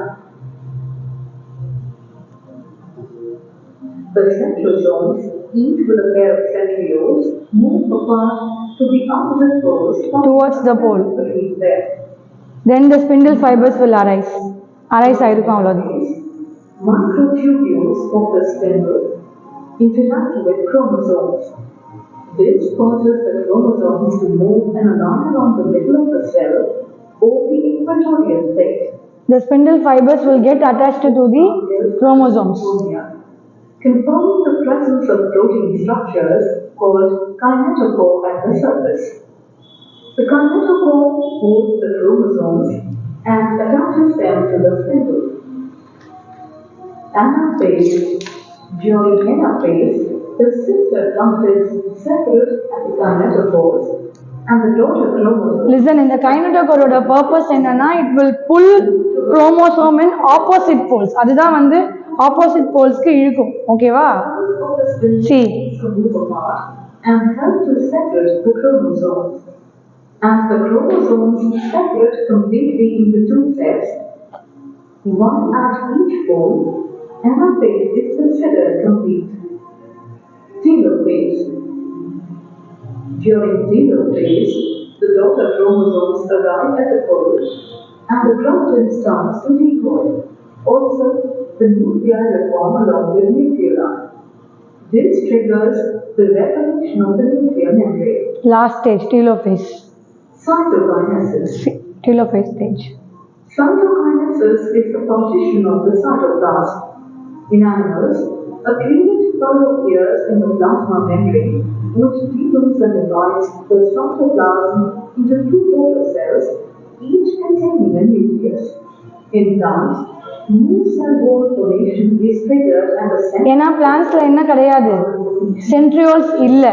The centrosomes, each with a pair of centrioles, move apart to the opposite poles Towards the pole. between them. Then the spindle fibers will arise ஆயிருக்கும், அவ்வளோதான். Microtubules of the spindle interact with chromosomes. This causes the chromosomes to move and align along the middle of the cell or the equatorial plate. The spindle fibers will get attached to the chromosomes. Confirming the presence of protein structures called kinetochore at the surface. The kinetochore holds the chromosomes and attaches them to the spindle. Anaphase. During anaphase, the sister chromatids separate at the kinetochores and the daughter chromosomes. Listen, இந்த கைனடோகோரோட purpose என்னன்னா, it will pull chromosome in opposite poles. அதுதான் வந்து opposite polesக்கு இழுக்கும். ஓகேவா? See. Move apart and help to separate the chromosomes. As the chromosomes separate completely into 2 sets, one at each pole, anaphase is considered complete. Telophase. During telophase, the daughter chromosomes arrive at the pole and the chromatin starts to decoil. Also, the nuclei reform along with nuclei. This triggers the revolution of the nuclear membrane. Last stage, telophase. Cytokinesis. Telophase stage. Cytokinesis is the partition of the cytoplasm. In animals, a cleavage furrow appears in the plasma membrane, which deepens and divides the cytoplasm into 2 daughter cells, each containing a nucleus. In plants, new cell wall formation is triggered and the cell. ஏன்னா பிளான்ட்ஸ்ல என்ன கிடையாது, centrioles இல்ல,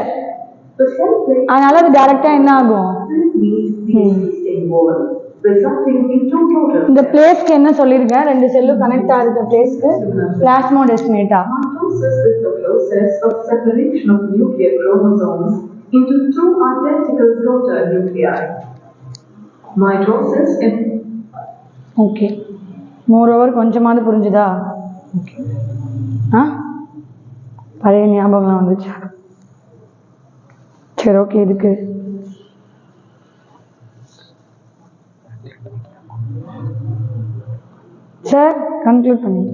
The cell plate அதனால அது டைரக்டா என்ன ஆகும், meets the existing wall, resulting in 2 daughter இந்த cells. பிளேஸ்க்கு என்ன சொல்லியிருக்கேன், 2 செல்லும் கனெக்ட் ஆகிருக்க பிளேஸ்க்கு பிளாஸ்மோடெஸ்மேட்டா. Mitosis is the process of separation of nuclear chromosomes into two identical daughter nuclei. Mitosis in okay moreover கொஞ்சமாவது புரிஞ்சுதா? ஓகே ஆ பழைய ஞாபகம்லாம் வந்துச்சா? சரி ஓகே இதுக்கு சார் கன்க்ளூட் பண்ணிட்டு